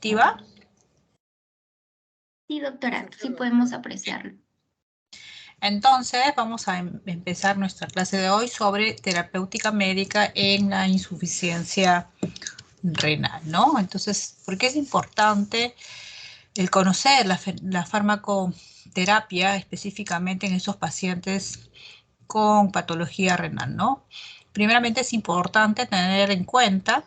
diapositiva? Sí, doctora, sí podemos apreciarlo. Entonces, vamos a empezar nuestra clase de hoy sobre terapéutica médica en la insuficiencia renal, ¿no? Entonces, ¿por qué es importante el conocer la farmacoterapia específicamente en esos pacientes con patología renal, ¿no? Primeramente, es importante tener en cuenta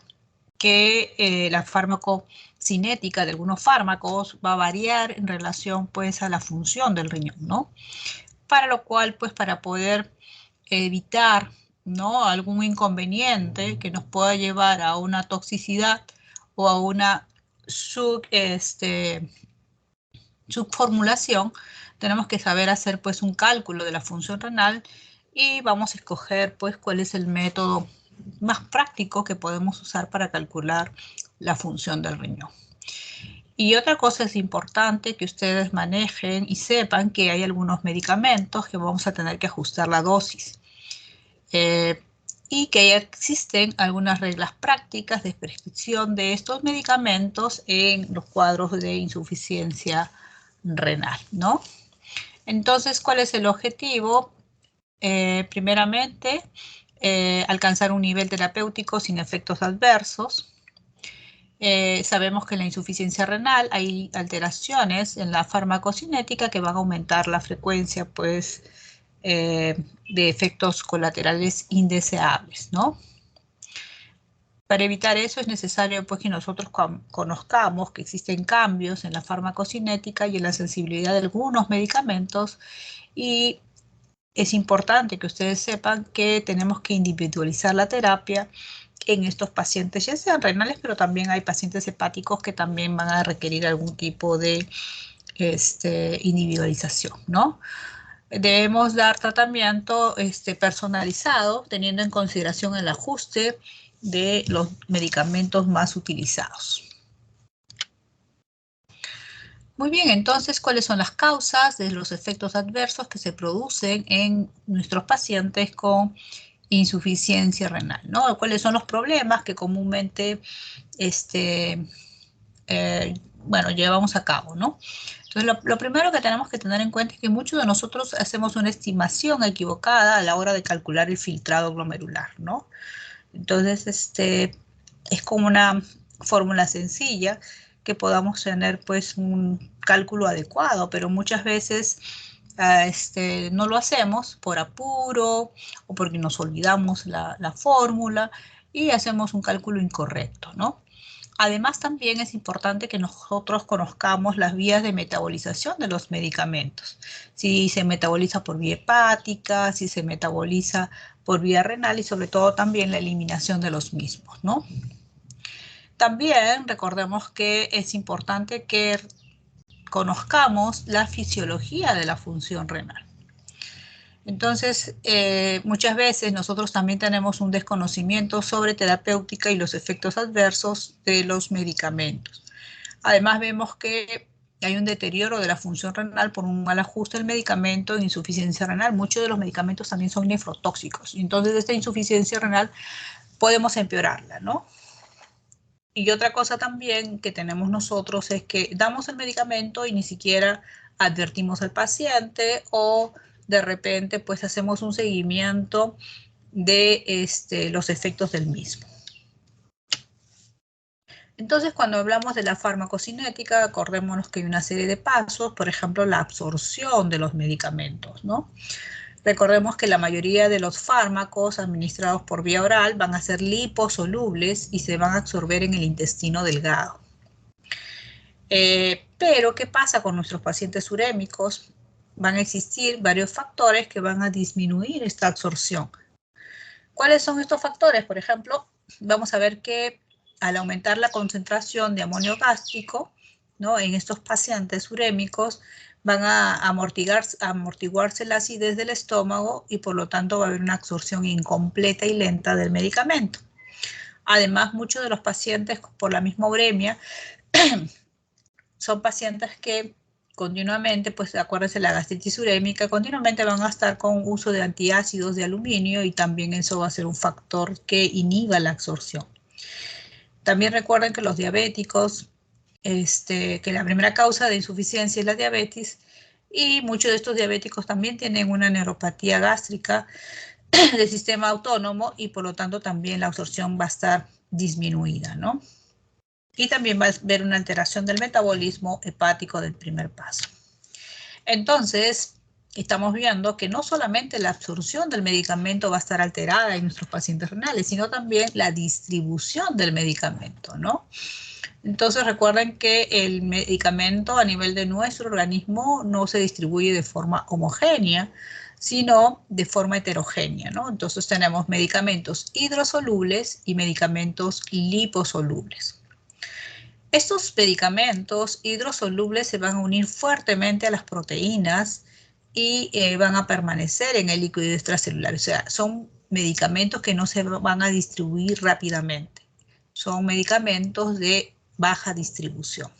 que la farmacocinética de algunos fármacos va a variar en relación, pues, a la función del riñón, ¿no? Para lo cual, pues, para poder evitar, ¿no?, algún inconveniente que nos pueda llevar a una toxicidad o a una subformulación, tenemos que saber hacer, pues, un cálculo de la función renal y vamos a escoger, pues, cuál es el método más práctico que podemos usar para calcular la función del riñón. Y otra cosa es importante que ustedes manejen y sepan que hay algunos medicamentos que vamos a tener que ajustar la dosis. Y que ya existen algunas reglas prácticas de prescripción de estos medicamentos en los cuadros de insuficiencia renal, ¿no? Entonces, ¿cuál es el objetivo? Primeramente, alcanzar un nivel terapéutico sin efectos adversos. Sabemos que en la insuficiencia renal hay alteraciones en la farmacocinética que van a aumentar la frecuencia, pues, de efectos colaterales indeseables, ¿no? Para evitar eso es necesario, pues, que nosotros conozcamos que existen cambios en la farmacocinética y en la sensibilidad de algunos medicamentos, y es importante que ustedes sepan que tenemos que individualizar la terapia en estos pacientes, ya sean renales, pero también hay pacientes hepáticos que también van a requerir algún tipo de individualización, ¿no? Debemos dar tratamiento personalizado, teniendo en consideración el ajuste de los medicamentos más utilizados. Muy bien, entonces, ¿cuáles son las causas de los efectos adversos que se producen en nuestros pacientes con insuficiencia renal, ¿no? ¿Cuáles son los problemas que comúnmente llevamos a cabo, ¿no? Entonces, lo primero que tenemos que tener en cuenta es que muchos de nosotros hacemos una estimación equivocada a la hora de calcular el filtrado glomerular, ¿no? Entonces, es como una fórmula sencilla que podamos tener, pues, un cálculo adecuado, pero muchas veces no lo hacemos por apuro o porque nos olvidamos la fórmula y hacemos un cálculo incorrecto, ¿no? Además, también es importante que nosotros conozcamos las vías de metabolización de los medicamentos. Si se metaboliza por vía hepática, si se metaboliza por vía renal y sobre todo también la eliminación de los mismos, ¿no? También recordemos que es importante que conozcamos la fisiología de la función renal. Entonces, muchas veces nosotros también tenemos un desconocimiento sobre terapéutica y los efectos adversos de los medicamentos. Además, vemos que hay un deterioro de la función renal por un mal ajuste del medicamento en insuficiencia renal. Muchos de los medicamentos también son nefrotóxicos. Entonces, esta insuficiencia renal podemos empeorarla, ¿no? Y otra cosa también que tenemos nosotros es que damos el medicamento y ni siquiera advertimos al paciente o de repente, pues, hacemos un seguimiento de los efectos del mismo. Entonces, cuando hablamos de la farmacocinética, acordémonos que hay una serie de pasos, por ejemplo, la absorción de los medicamentos, ¿no? Recordemos que la mayoría de los fármacos administrados por vía oral van a ser liposolubles y se van a absorber en el intestino delgado. Pero, ¿qué pasa con nuestros pacientes urémicos? Van a existir varios factores que van a disminuir esta absorción. ¿Cuáles son estos factores? Por ejemplo, vamos a ver que al aumentar la concentración de amonio gástrico, ¿no?, en estos pacientes urémicos, van a amortiguarse la acidez del estómago y por lo tanto va a haber una absorción incompleta y lenta del medicamento. Además, muchos de los pacientes por la misma uremia son pacientes que continuamente, pues acuérdense, la gastritis urémica, continuamente van a estar con uso de antiácidos de aluminio y también eso va a ser un factor que inhiba la absorción. También recuerden que los diabéticos que la primera causa de insuficiencia es la diabetes, y muchos de estos diabéticos también tienen una neuropatía gástrica del sistema autónomo y por lo tanto también la absorción va a estar disminuida, ¿no? Y también va a haber una alteración del metabolismo hepático del primer paso. Entonces, estamos viendo que no solamente la absorción del medicamento va a estar alterada en nuestros pacientes renales, sino también la distribución del medicamento, ¿no? Entonces recuerden que el medicamento a nivel de nuestro organismo no se distribuye de forma homogénea, sino de forma heterogénea, ¿no? Entonces tenemos medicamentos hidrosolubles y medicamentos liposolubles. Estos medicamentos hidrosolubles se van a unir fuertemente a las proteínas y van a permanecer en el líquido extracelular. O sea, son medicamentos que no se van a distribuir rápidamente. Son medicamentos de baja distribución.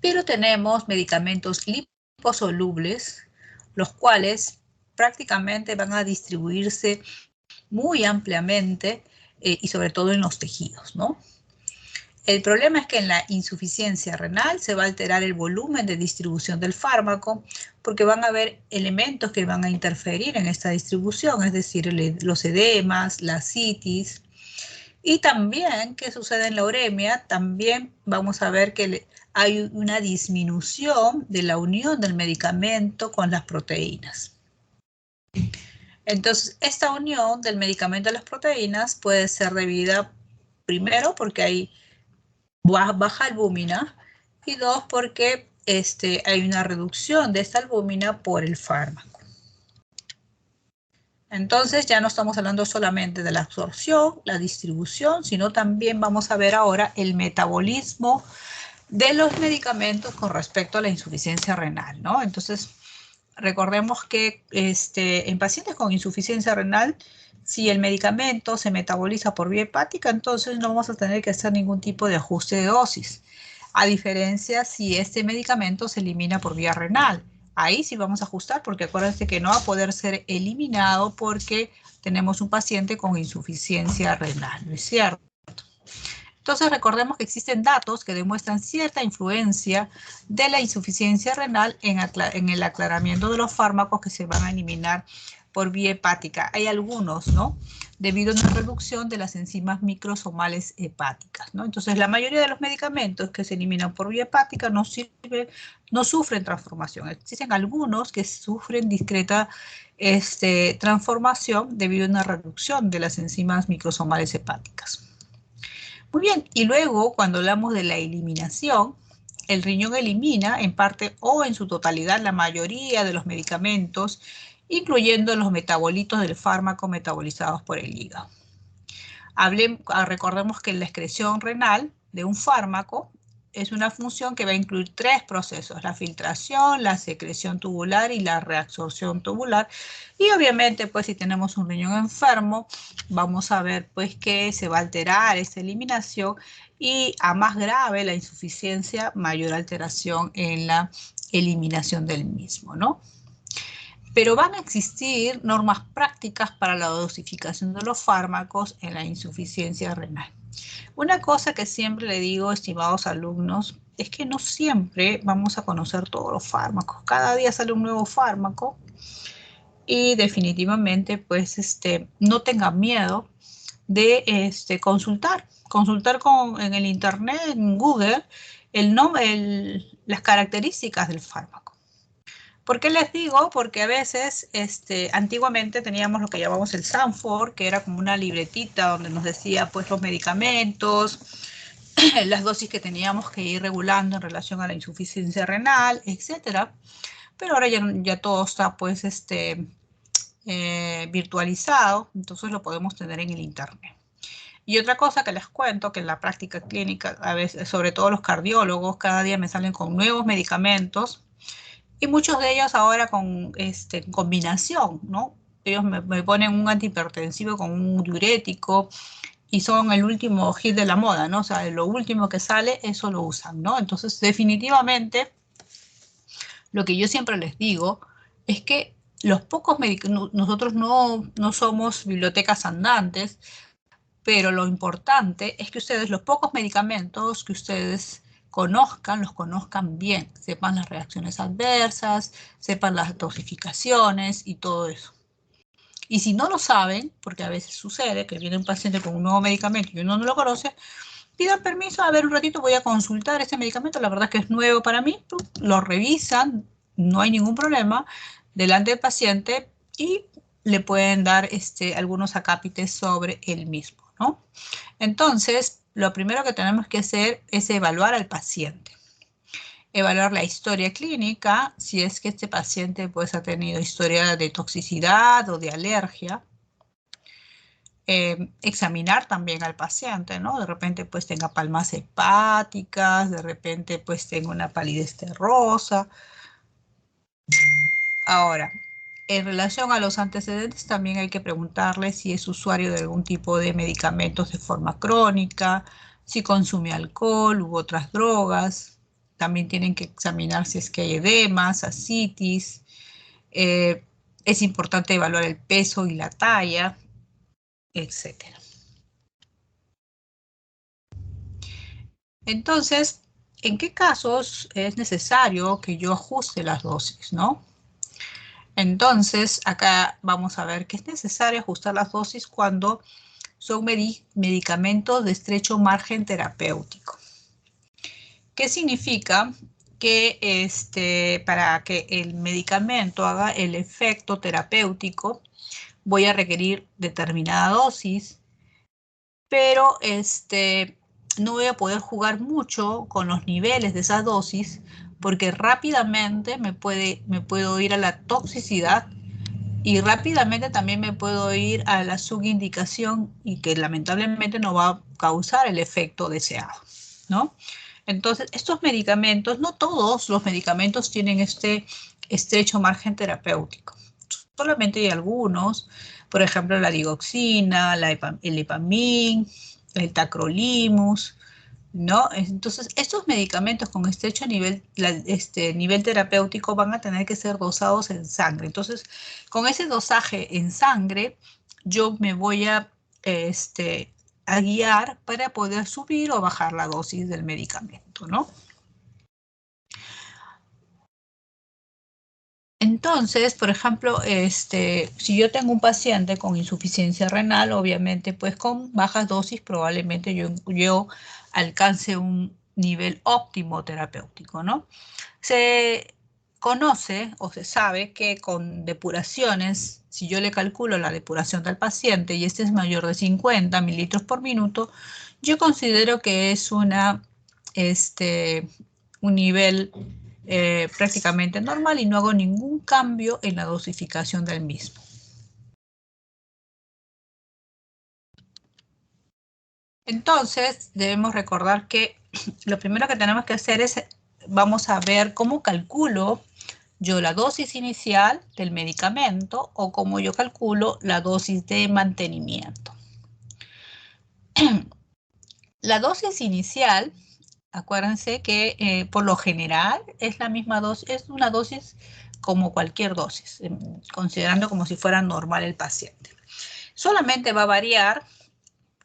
Pero tenemos medicamentos liposolubles, los cuales prácticamente van a distribuirse muy ampliamente y sobre todo en los tejidos, ¿no? El problema es que en la insuficiencia renal se va a alterar el volumen de distribución del fármaco porque van a haber elementos que van a interferir en esta distribución, es decir, los edemas, la citis. Y también, ¿qué sucede en la uremia? También vamos a ver que hay una disminución de la unión del medicamento con las proteínas. Entonces, esta unión del medicamento a las proteínas puede ser debida primero porque hay baja albúmina y dos, porque hay una reducción de esta albúmina por el fármaco. Entonces ya no estamos hablando solamente de la absorción, la distribución, sino también vamos a ver ahora el metabolismo de los medicamentos con respecto a la insuficiencia renal, ¿no? Entonces, recordemos que en pacientes con insuficiencia renal, si el medicamento se metaboliza por vía hepática, entonces no vamos a tener que hacer ningún tipo de ajuste de dosis. A diferencia si este medicamento se elimina por vía renal. Ahí sí vamos a ajustar porque acuérdense que no va a poder ser eliminado porque tenemos un paciente con insuficiencia renal, ¿no es cierto? Entonces recordemos que existen datos que demuestran cierta influencia de la insuficiencia renal en el aclaramiento de los fármacos que se van a eliminar por vía hepática. Hay algunos, ¿no? Debido a una reducción de las enzimas microsomales hepáticas, ¿no? Entonces la mayoría de los medicamentos que se eliminan por vía hepática no sufren transformación. Existen algunos que sufren discreta transformación debido a una reducción de las enzimas microsomales hepáticas. Muy bien, y luego cuando hablamos de la eliminación, el riñón elimina en parte o en su totalidad la mayoría de los medicamentos, incluyendo los metabolitos del fármaco metabolizados por el hígado. Recordemos que la excreción renal de un fármaco es una función que va a incluir tres procesos: la filtración, la secreción tubular y la reabsorción tubular. Y obviamente, pues si tenemos un riñón enfermo, vamos a ver pues que se va a alterar esta eliminación y a más grave la insuficiencia, mayor alteración en la eliminación del mismo, ¿no? Pero van a existir normas prácticas para la dosificación de los fármacos en la insuficiencia renal. Una cosa que siempre le digo, estimados alumnos, es que no siempre vamos a conocer todos los fármacos. Cada día sale un nuevo fármaco y definitivamente, pues, no tengan miedo de consultar en el internet, en Google, las características del fármaco. ¿Por qué les digo? Porque a veces, antiguamente teníamos lo que llamamos el Sanfor, que era como una libretita donde nos decía, pues, los medicamentos, las dosis que teníamos que ir regulando en relación a la insuficiencia renal, etcétera. Pero ahora ya todo está, pues, virtualizado, entonces lo podemos tener en el internet. Y otra cosa que les cuento, que en la práctica clínica, a veces, sobre todo los cardiólogos, cada día me salen con nuevos medicamentos, y muchos de ellos ahora con combinación, ¿no? Ellos me ponen un antihipertensivo con un diurético y son el último hit de la moda, ¿no? O sea, lo último que sale, eso lo usan, ¿no? Entonces, definitivamente, lo que yo siempre les digo es que los pocos medicamentos, nosotros no somos bibliotecas andantes, pero lo importante es que ustedes, los pocos medicamentos que ustedes conozcan, los conozcan bien, sepan las reacciones adversas, sepan las dosificaciones y todo eso. Y si no lo saben, porque a veces sucede que viene un paciente con un nuevo medicamento y uno no lo conoce, pidan permiso, a ver un ratito voy a consultar este medicamento, la verdad es que es nuevo para mí, lo revisan, no hay ningún problema, delante del paciente y le pueden dar algunos acápites sobre el mismo, ¿no? Entonces, lo primero que tenemos que hacer es evaluar al paciente. Evaluar la historia clínica, si es que este paciente pues ha tenido historia de toxicidad o de alergia. Examinar también al paciente, ¿no? De repente pues tenga palmas hepáticas, de repente pues tenga una palidez terrosa. Ahora, en relación a los antecedentes también hay que preguntarle si es usuario de algún tipo de medicamentos de forma crónica, si consume alcohol u otras drogas. También tienen que examinar si es que hay edemas, ascitis. Es importante evaluar el peso y la talla, etcétera. Entonces, ¿en qué casos es necesario que yo ajuste las dosis, no? Entonces, acá vamos a ver que es necesario ajustar las dosis cuando son medicamentos de estrecho margen terapéutico. ¿Qué significa? Que para que el medicamento haga el efecto terapéutico, voy a requerir determinada dosis, pero no voy a poder jugar mucho con los niveles de esa dosis porque rápidamente me puedo ir a la toxicidad y rápidamente también me puedo ir a la subindicación y que lamentablemente no va a causar el efecto deseado, ¿no? Entonces, estos medicamentos, no todos los medicamentos tienen este estrecho margen terapéutico. Solamente hay algunos, por ejemplo, la digoxina, el Epamin, el tacrolimus, ¿no? Entonces, estos medicamentos con estrecho nivel, nivel terapéutico van a tener que ser dosados en sangre. Entonces, con ese dosaje en sangre, yo me voy a guiar para poder subir o bajar la dosis del medicamento, ¿no? Entonces, por ejemplo, si yo tengo un paciente con insuficiencia renal, obviamente, pues con bajas dosis probablemente yo alcance un nivel óptimo terapéutico, ¿no? Se conoce o se sabe que con depuraciones, si yo le calculo la depuración del paciente y este es mayor de 50 mililitros por minuto, yo considero que es un nivel prácticamente normal y no hago ningún cambio en la dosificación del mismo. Entonces, debemos recordar que lo primero que tenemos que hacer es, vamos a ver cómo calculo yo la dosis inicial del medicamento o cómo yo calculo la dosis de mantenimiento. La dosis inicial, acuérdense que por lo general es la misma dosis, es una dosis como cualquier dosis, considerando como si fuera normal el paciente. Solamente va a variar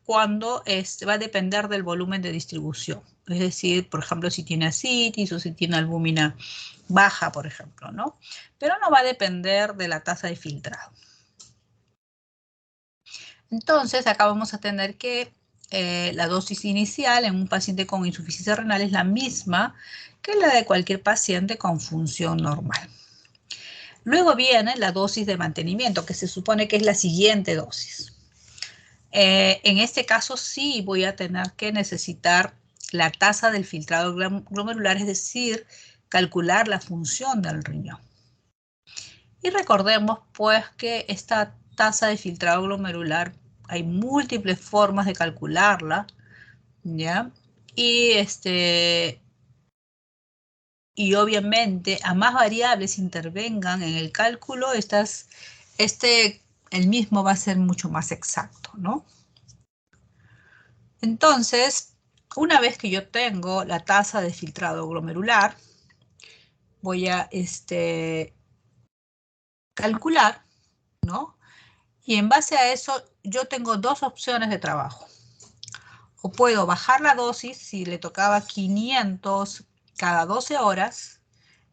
cuando va a depender del volumen de distribución. Es decir, por ejemplo, si tiene ascitis o si tiene albúmina baja, por ejemplo, ¿no? Pero no va a depender de la tasa de filtrado. Entonces, acá vamos a tener que la dosis inicial en un paciente con insuficiencia renal es la misma que la de cualquier paciente con función normal. Luego viene la dosis de mantenimiento, que se supone que es la siguiente dosis. En este caso sí voy a tener que necesitar la tasa del filtrado glomerular, es decir, calcular la función del riñón. Y recordemos pues que esta tasa de filtrado glomerular hay múltiples formas de calcularla, ¿ya? Y obviamente a más variables intervengan en el cálculo, el mismo va a ser mucho más exacto, ¿no? Entonces, una vez que yo tengo la tasa de filtrado glomerular, voy a calcular, ¿no? Y en base a eso, yo tengo dos opciones de trabajo. O puedo bajar la dosis, si le tocaba 500 cada 12 horas,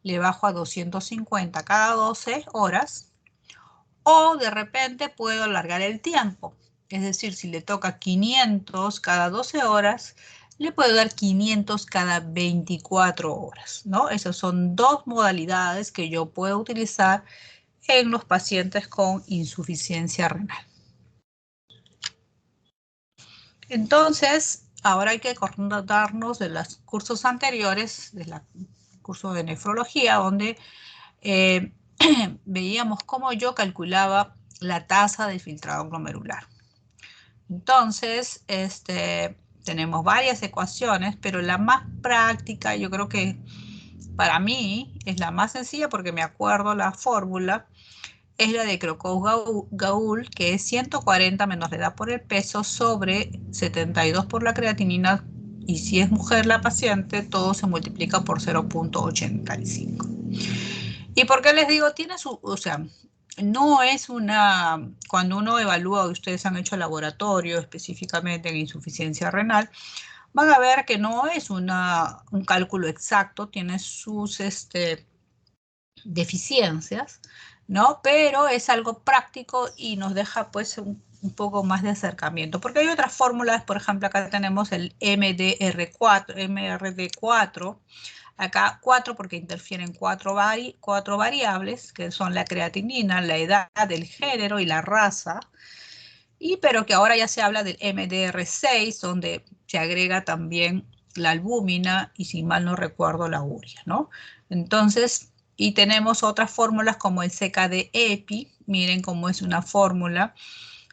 le bajo a 250 cada 12 horas. O de repente puedo alargar el tiempo. Es decir, si le toca 500 cada 12 horas, le puedo dar 500 cada 24 horas, ¿no? Esas son dos modalidades que yo puedo utilizar en los pacientes con insuficiencia renal. Entonces, ahora hay que acordarnos de los cursos anteriores, del curso de nefrología, donde veíamos cómo yo calculaba la tasa de filtrado glomerular. Entonces, tenemos varias ecuaciones, pero la más práctica, yo creo que para mí es la más sencilla porque me acuerdo la fórmula, es la de Crocos-Gaul, que es 140 menos la edad por el peso sobre 72 por la creatinina, y si es mujer la paciente, todo se multiplica por 0.85. ¿Y por qué les digo? Tiene su, o sea, no es una, cuando uno evalúa, ustedes han hecho laboratorio específicamente en insuficiencia renal, van a ver que no es un cálculo exacto, tiene sus deficiencias, ¿no? Pero es algo práctico y nos deja pues un poco más de acercamiento, porque hay otras fórmulas, por ejemplo, acá tenemos el MRD4, acá 4 porque interfieren cuatro variables, que son la creatinina, la edad, el género y la raza, pero que ahora ya se habla del MDR6, donde se agrega también la albúmina y, si mal no recuerdo, la urea, ¿no? Entonces, y tenemos otras fórmulas como el CKD-EPI, miren cómo es una fórmula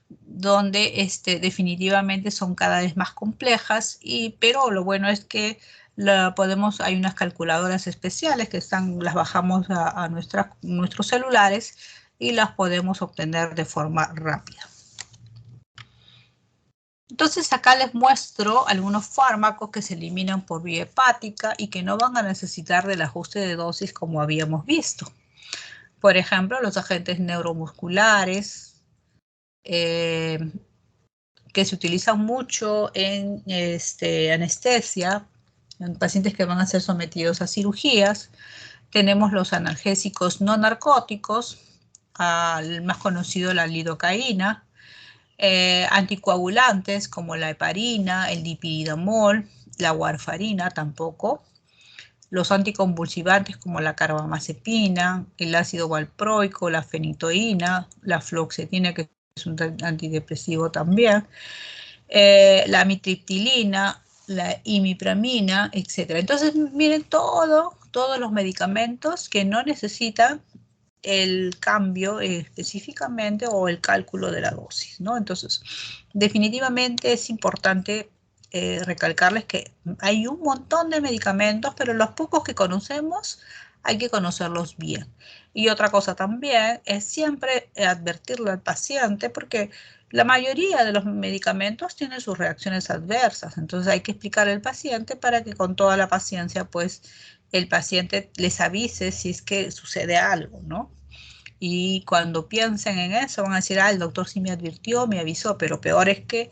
donde definitivamente son cada vez más complejas, pero lo bueno es que hay unas calculadoras especiales que las bajamos a nuestros celulares y las podemos obtener de forma rápida. Entonces acá les muestro algunos fármacos que se eliminan por vía hepática y que no van a necesitar del ajuste de dosis como habíamos visto. Por ejemplo, los agentes neuromusculares, que se utilizan mucho en anestesia, en pacientes que van a ser sometidos a cirugías. Tenemos los analgésicos no narcóticos, el más conocido, la lidocaína, anticoagulantes como la heparina, el dipyridamol, la warfarina tampoco, los anticonvulsivantes como la carbamazepina, el ácido valproico, la fenitoína, la fluoxetina, que es un antidepresivo también, la amitriptilina, la imipramina, etc. Entonces, miren todos los medicamentos que no necesitan el cambio específicamente o el cálculo de la dosis, ¿no? Entonces, definitivamente es importante recalcarles que hay un montón de medicamentos, pero los pocos que conocemos hay que conocerlos bien. Y otra cosa también es siempre advertirle al paciente, porque la mayoría de los medicamentos tienen sus reacciones adversas, entonces hay que explicarle al paciente para que con toda la paciencia, pues, el paciente les avise si es que sucede algo, ¿no? Y cuando piensen en eso, van a decir, el doctor sí me advirtió, me avisó, pero peor es que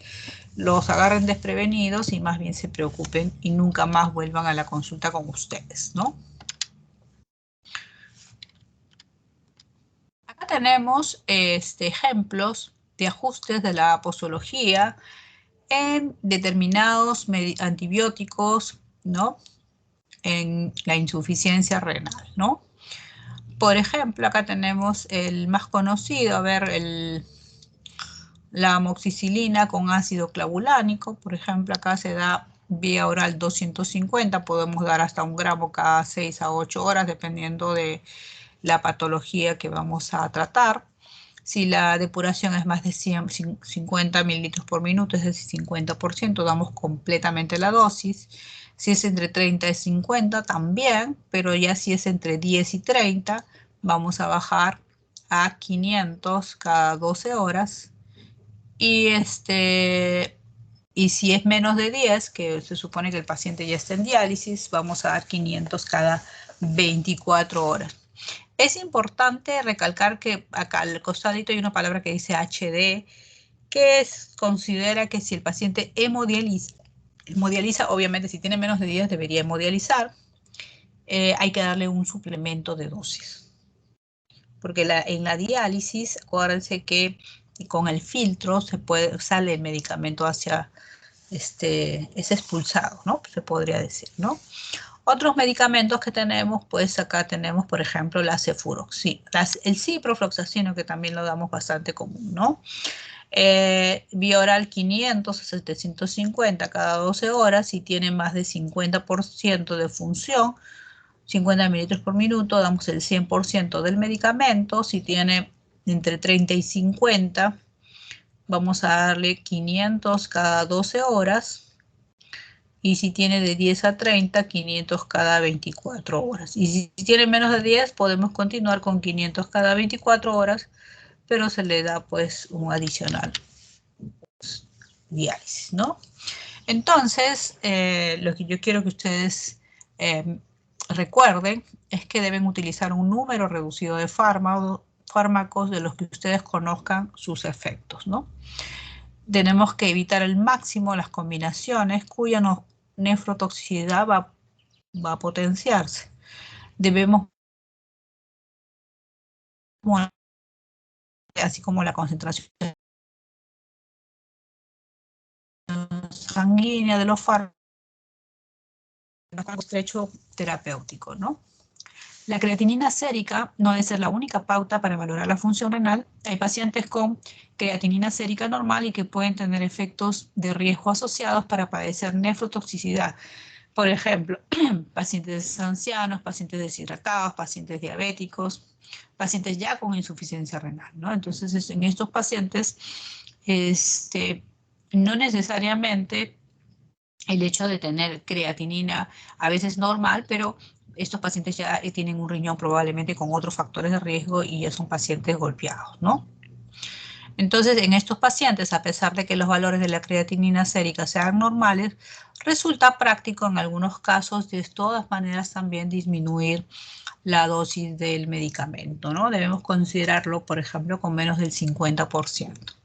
los agarren desprevenidos y más bien se preocupen y nunca más vuelvan a la consulta con ustedes, ¿no? Acá tenemos ejemplos de ajustes de la posología en determinados antibióticos, ¿no? En la insuficiencia renal, ¿no? Por ejemplo, acá tenemos el más conocido, a ver, la amoxicilina con ácido clavulánico. Por ejemplo, acá se da vía oral 250, podemos dar hasta 1 gramo cada 6 a 8 horas, dependiendo de la patología que vamos a tratar. Si la depuración es más de 50 mililitros por minuto, es decir, 50%, damos completamente la dosis. Si es entre 30 y 50, también, pero ya si es entre 10 y 30, vamos a bajar a 500 cada 12 horas. Y si es menos de 10, que se supone que el paciente ya está en diálisis, vamos a dar 500 cada 24 horas. Es importante recalcar que acá al costadito hay una palabra que dice HD, que considera que si el paciente hemodializa, obviamente si tiene menos de 10 debería hemodializar, hay que darle un suplemento de dosis. Porque en la diálisis, acuérdense que con el filtro sale el medicamento hacia, es expulsado, ¿no? Se podría decir, ¿no? Otros medicamentos que tenemos, pues acá tenemos, por ejemplo, la cefuroxima, el ciprofloxacino, que también lo damos bastante común, ¿no? Bioral 500 a 750 cada 12 horas, si tiene más de 50% de función, 50 mililitros por minuto, damos el 100% del medicamento. Si tiene entre 30 y 50, vamos a darle 500 cada 12 horas. Y si tiene de 10 a 30, 500 cada 24 horas. Y si tiene menos de 10, podemos continuar con 500 cada 24 horas, pero se le da pues un adicional diálisis, ¿no? Entonces, lo que yo quiero que ustedes recuerden es que deben utilizar un número reducido de fármacos de los que ustedes conozcan sus efectos, ¿no? Tenemos que evitar al máximo las combinaciones cuya nefrotoxicidad va a potenciarse. Debemos, así como la concentración sanguínea de los fármacos, estrecho terapéutico, ¿no? La creatinina sérica no debe ser la única pauta para valorar la función renal. Hay pacientes con creatinina sérica normal y que pueden tener efectos de riesgo asociados para padecer nefrotoxicidad. Por ejemplo, pacientes ancianos, pacientes deshidratados, pacientes diabéticos, pacientes ya con insuficiencia renal, ¿no? Entonces, en estos pacientes, no necesariamente el hecho de tener creatinina a veces normal, pero estos pacientes ya tienen un riñón probablemente con otros factores de riesgo y ya son pacientes golpeados, ¿no? Entonces, en estos pacientes, a pesar de que los valores de la creatinina sérica sean normales, resulta práctico en algunos casos de todas maneras también disminuir la dosis del medicamento, ¿no? Debemos considerarlo, por ejemplo, con menos del 50%.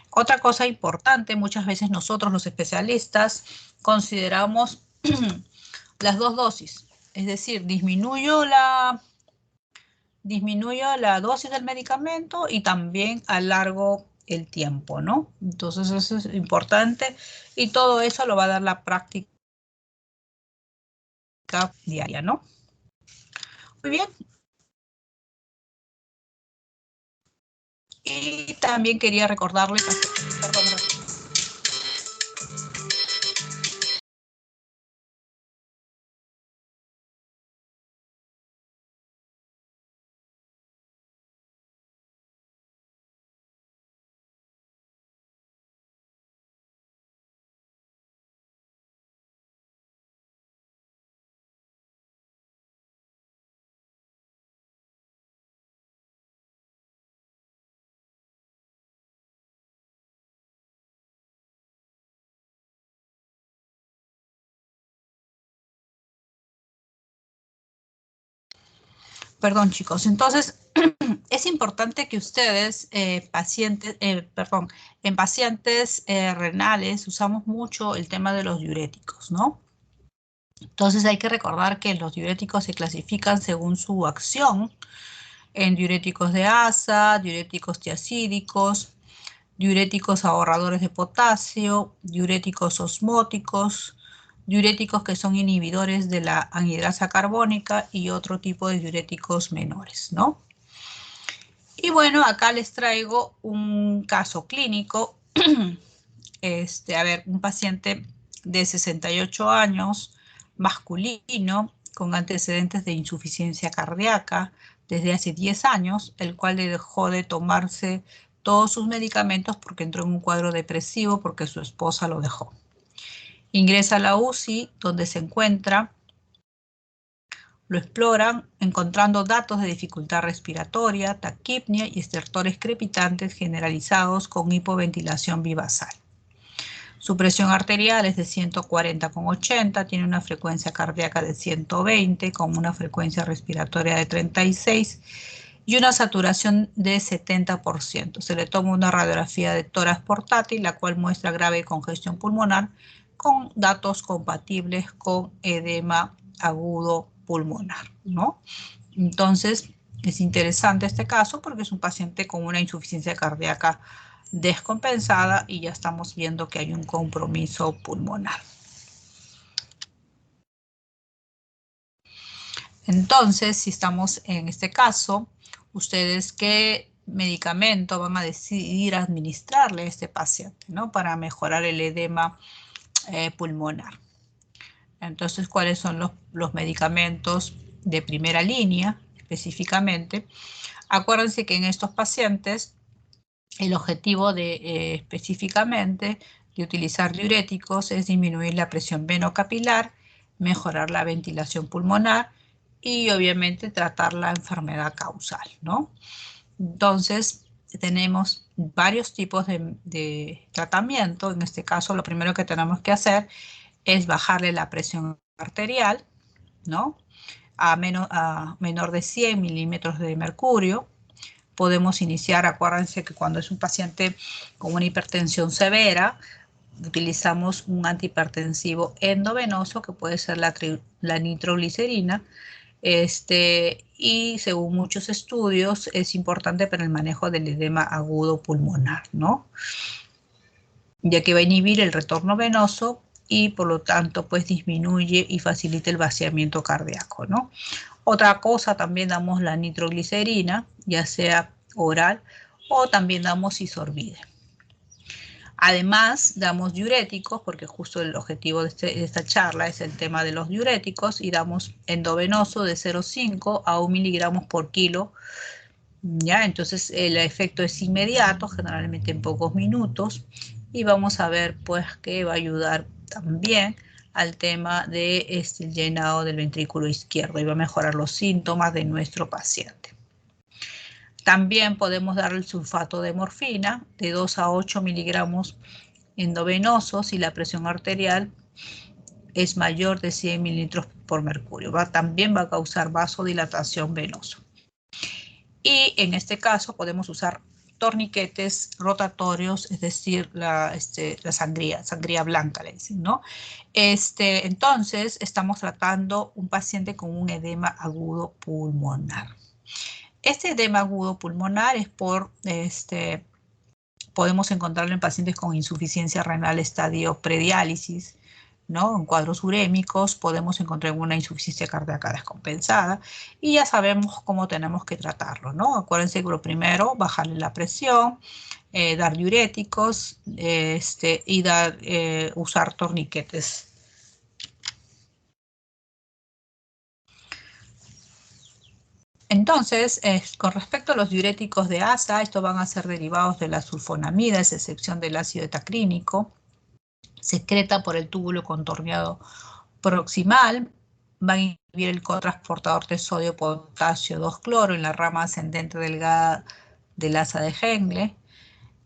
Otra cosa importante, muchas veces nosotros los especialistas consideramos las dos dosis, es decir, disminuyo la dosis del medicamento y también alargo el tiempo, ¿no? Entonces eso es importante y todo eso lo va a dar la práctica diaria, ¿no? Muy bien. Y también quería recordarles, perdón, perdón chicos, entonces es importante que ustedes, en pacientes renales usamos mucho el tema de los diuréticos, ¿no? Entonces hay que recordar que los diuréticos se clasifican según su acción en diuréticos de asa, diuréticos tiacídicos, diuréticos ahorradores de potasio, diuréticos osmóticos, diuréticos que son inhibidores de la anhidrasa carbónica y otro tipo de diuréticos menores, ¿no? Y bueno, acá les traigo un caso clínico. Un paciente de 68 años, masculino, con antecedentes de insuficiencia cardíaca desde hace 10 años, el cual le dejó de tomarse todos sus medicamentos porque entró en un cuadro depresivo porque su esposa lo dejó. Ingresa a la UCI, donde se encuentra, lo exploran, encontrando datos de dificultad respiratoria, taquipnea y estertores crepitantes generalizados con hipoventilación bivasal. Su presión arterial es de 140/80, tiene una frecuencia cardíaca de 120, con una frecuencia respiratoria de 36 y una saturación de 70%. Se le toma una radiografía de tórax portátil, la cual muestra grave congestión pulmonar, con datos compatibles con edema agudo pulmonar, ¿no? Entonces, es interesante este caso porque es un paciente con una insuficiencia cardíaca descompensada y ya estamos viendo que hay un compromiso pulmonar. Entonces, si estamos en este caso, ustedes qué medicamento van a decidir administrarle a este paciente, ¿no? Para mejorar el edema pulmonar. Entonces, ¿cuáles son los medicamentos de primera línea específicamente? Acuérdense que en estos pacientes el objetivo de específicamente de utilizar diuréticos es disminuir la presión venocapilar, mejorar la ventilación pulmonar y obviamente tratar la enfermedad causal, ¿no? Entonces, tenemos varios tipos de tratamiento. En este caso, lo primero que tenemos que hacer es bajarle la presión arterial, ¿no? A menor de 100 milímetros de mercurio. Podemos iniciar, acuérdense que cuando es un paciente con una hipertensión severa, utilizamos un antihipertensivo endovenoso, que puede ser la nitroglicerina, y según muchos estudios es importante para el manejo del edema agudo pulmonar, ¿no? Ya que va a inhibir el retorno venoso y por lo tanto pues disminuye y facilita el vaciamiento cardíaco, ¿no? Otra cosa, también damos la nitroglicerina, ya sea oral o también damos isorbide. Además, damos diuréticos, porque justo el objetivo de esta charla es el tema de los diuréticos, y damos endovenoso de 0,5 a 1 miligramos por kilo. ¿Ya? Entonces, el efecto es inmediato, generalmente en pocos minutos, y vamos a ver pues que va a ayudar también al tema de llenado del ventrículo izquierdo y va a mejorar los síntomas de nuestro paciente. También podemos dar el sulfato de morfina de 2 a 8 miligramos endovenosos si la presión arterial es mayor de 100 mililitros por mercurio. También va a causar vasodilatación venosa. Y en este caso podemos usar torniquetes rotatorios, es decir, la sangría blanca, le dicen, ¿no? Entonces, estamos tratando un paciente con un edema agudo pulmonar. Este edema agudo pulmonar es podemos encontrarlo en pacientes con insuficiencia renal estadio prediálisis, ¿no? En cuadros urémicos podemos encontrar una insuficiencia cardíaca descompensada y ya sabemos cómo tenemos que tratarlo, ¿no? Acuérdense que lo primero, bajarle la presión, dar diuréticos y usar torniquetes. Entonces, con respecto a los diuréticos de ASA, estos van a ser derivados de la sulfonamida, a excepción del ácido etacrínico. Secreta por el túbulo contorneado proximal, va a inhibir el cotransportador de sodio-potasio 2-cloro en la rama ascendente delgada del asa de Henle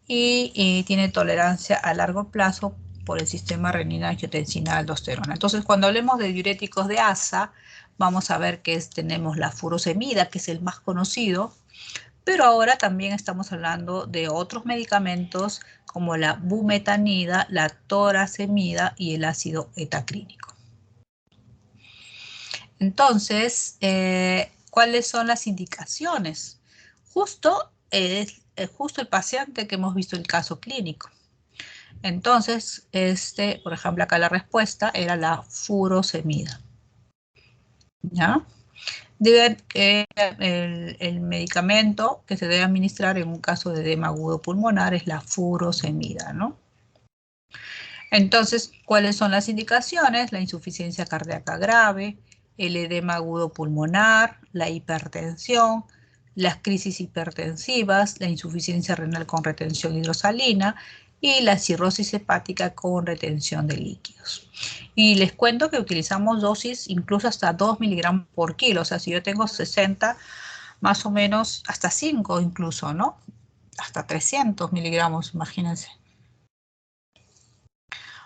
y tiene tolerancia a largo plazo por el sistema renina-angiotensina-aldosterona. Entonces, cuando hablemos de diuréticos de ASA, vamos a ver que tenemos la furosemida, que es el más conocido, pero ahora también estamos hablando de otros medicamentos como la bumetanida, la torasemida y el ácido etacrínico. Entonces, ¿cuáles son las indicaciones? Justo el paciente que hemos visto el caso clínico. Entonces, por ejemplo, acá la respuesta era la furosemida. ¿Ya? El medicamento que se debe administrar en un caso de edema agudo pulmonar es la furosemida, ¿no? Entonces, ¿cuáles son las indicaciones? La insuficiencia cardíaca grave, el edema agudo pulmonar, la hipertensión, las crisis hipertensivas, la insuficiencia renal con retención hidrosalina y la cirrosis hepática con retención de líquidos. Y les cuento que utilizamos dosis incluso hasta 2 miligramos por kilo. O sea, si yo tengo 60, más o menos hasta 5 incluso, ¿no? Hasta 300 miligramos, imagínense.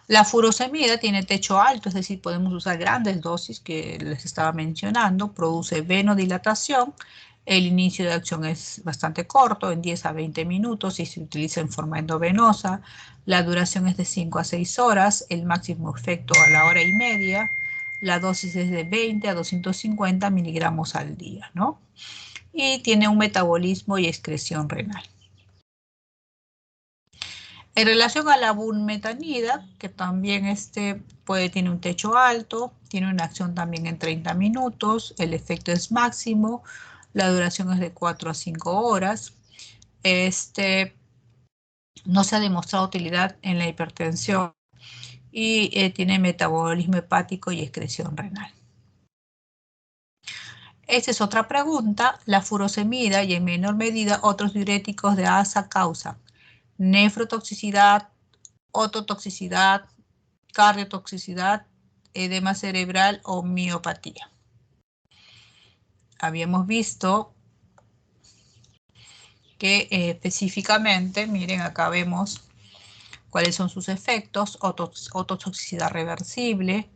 La furosemida tiene techo alto, es decir, podemos usar grandes dosis que les estaba mencionando, produce venodilatación, el inicio de acción es bastante corto, en 10 a 20 minutos y se utiliza en forma endovenosa, la duración es de 5 a 6 horas, el máximo efecto a la hora y media, la dosis es de 20 a 250 miligramos al día, ¿no? Y tiene un metabolismo y excreción renal. En relación a la bunmetanida, que también tiene un techo alto, tiene una acción también en 30 minutos, el efecto es máximo, la duración es de 4 a 5 horas. No se ha demostrado utilidad en la hipertensión y tiene metabolismo hepático y excreción renal. Esta es otra pregunta. La furosemida y en menor medida otros diuréticos de asa causan nefrotoxicidad, ototoxicidad, cardiotoxicidad, edema cerebral o miopatía. Habíamos visto que específicamente, miren, acá vemos cuáles son sus efectos: ototoxicidad reversible,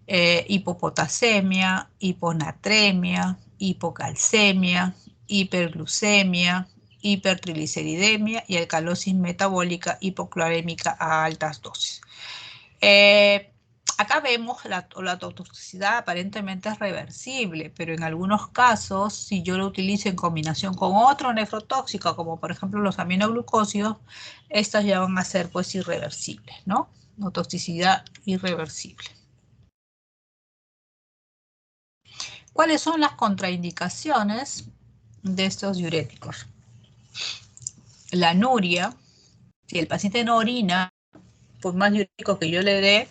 hipopotasemia, hiponatremia, hipocalcemia, hiperglucemia, hipertrigliceridemia y alcalosis metabólica hipoclorémica a altas dosis. Acá vemos la toxicidad aparentemente es reversible, pero en algunos casos, si yo lo utilizo en combinación con otro nefrotóxico, como por ejemplo los aminoglucósidos, estas ya van a ser pues irreversibles, ¿no? No toxicidad irreversible. ¿Cuáles son las contraindicaciones de estos diuréticos? La anuria, si el paciente no orina, por más diuréticos que yo le dé,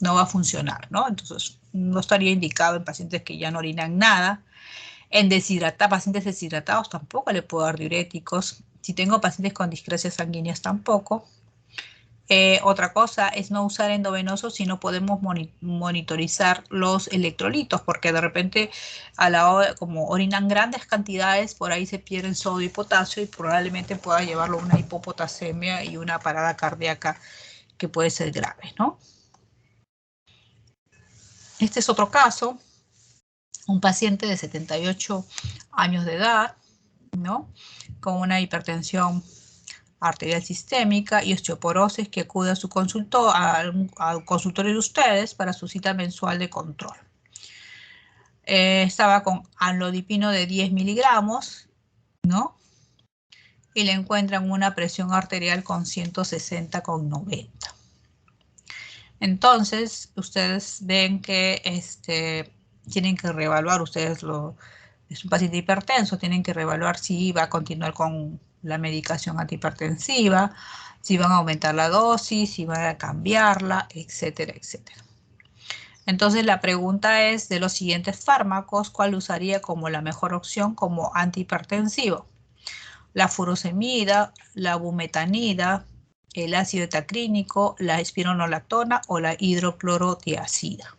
no va a funcionar, ¿no? Entonces, no estaría indicado en pacientes que ya no orinan nada. En pacientes deshidratados tampoco le puedo dar diuréticos. Si tengo pacientes con discrecias sanguíneas tampoco. Otra cosa es no usar endovenosos si no podemos monitorizar los electrolitos, porque de repente a la hora, como orinan grandes cantidades, por ahí se pierden sodio y potasio y probablemente pueda llevarlo a una hipopotasemia y una parada cardíaca que puede ser grave, ¿no? Este es otro caso, un paciente de 78 años de edad, ¿no? Con una hipertensión arterial sistémica y osteoporosis, que acude a su al consultorio de ustedes para su cita mensual de control. Estaba con amlodipino de 10 miligramos, ¿no? Y le encuentran una presión arterial con 160/90. Entonces, ustedes ven que tienen que reevaluar, es un paciente hipertenso, tienen que reevaluar si va a continuar con la medicación antihipertensiva, si van a aumentar la dosis, si van a cambiarla, etcétera, etcétera. Entonces la pregunta es, de los siguientes fármacos, ¿cuál usaría como la mejor opción como antihipertensivo? La furosemida, la bumetanida, el ácido etacrínico, la espironolactona o la hidroclorotiazida.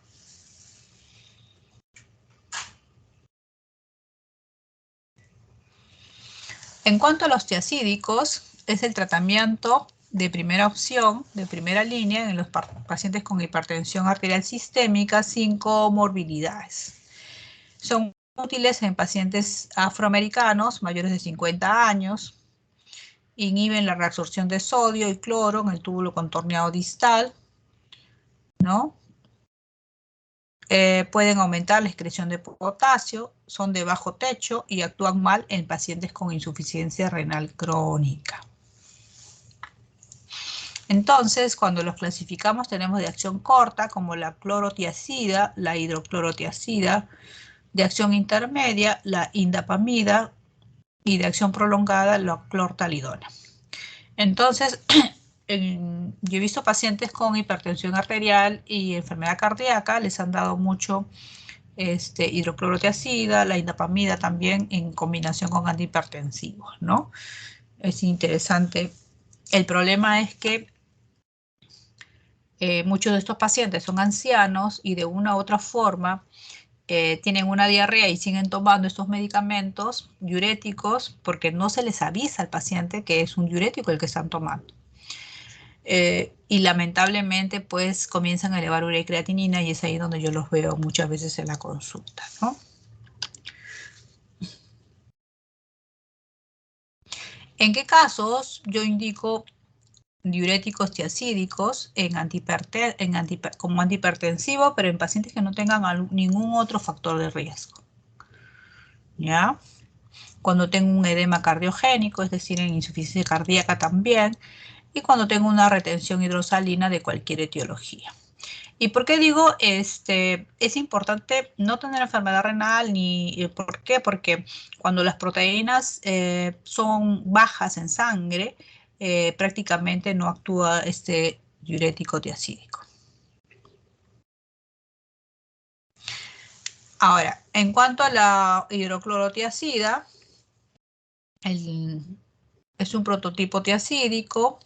En cuanto a los tiazídicos, es el tratamiento de primera opción, de primera línea en los pacientes con hipertensión arterial sistémica sin comorbilidades. Son útiles en pacientes afroamericanos mayores de 50 años, inhiben la reabsorción de sodio y cloro en el túbulo contorneado distal, ¿no? Pueden aumentar la excreción de potasio, son de bajo techo y actúan mal en pacientes con insuficiencia renal crónica. Entonces, cuando los clasificamos, tenemos de acción corta, como la clorotiazida, la hidroclorotiazida, de acción intermedia, la indapamida, y de acción prolongada, la clortalidona. Entonces, yo he visto pacientes con hipertensión arterial y enfermedad cardíaca, les han dado mucho hidroclorotiazida, la indapamida también en combinación con antihipertensivos, ¿no? Es interesante. El problema es que muchos de estos pacientes son ancianos y de una u otra forma tienen una diarrea y siguen tomando estos medicamentos diuréticos porque no se les avisa al paciente que es un diurético el que están tomando. y lamentablemente pues comienzan a elevar urea y creatinina y es ahí donde yo los veo muchas veces en la consulta, ¿no? ¿En qué casos yo indico diuréticos tiacídicos como antihipertensivo, pero en pacientes que no tengan ningún otro factor de riesgo? ¿Ya? Cuando tengo un edema cardiogénico, es decir, en insuficiencia cardíaca también, y cuando tengo una retención hidrosalina de cualquier etiología. ¿Y por qué digo, es importante no tener enfermedad renal? ¿Por qué? Porque cuando las proteínas son bajas en sangre, prácticamente no actúa este diurético tiacídico. Ahora, en cuanto a la hidroclorotiazida, es un prototipo tiacídico,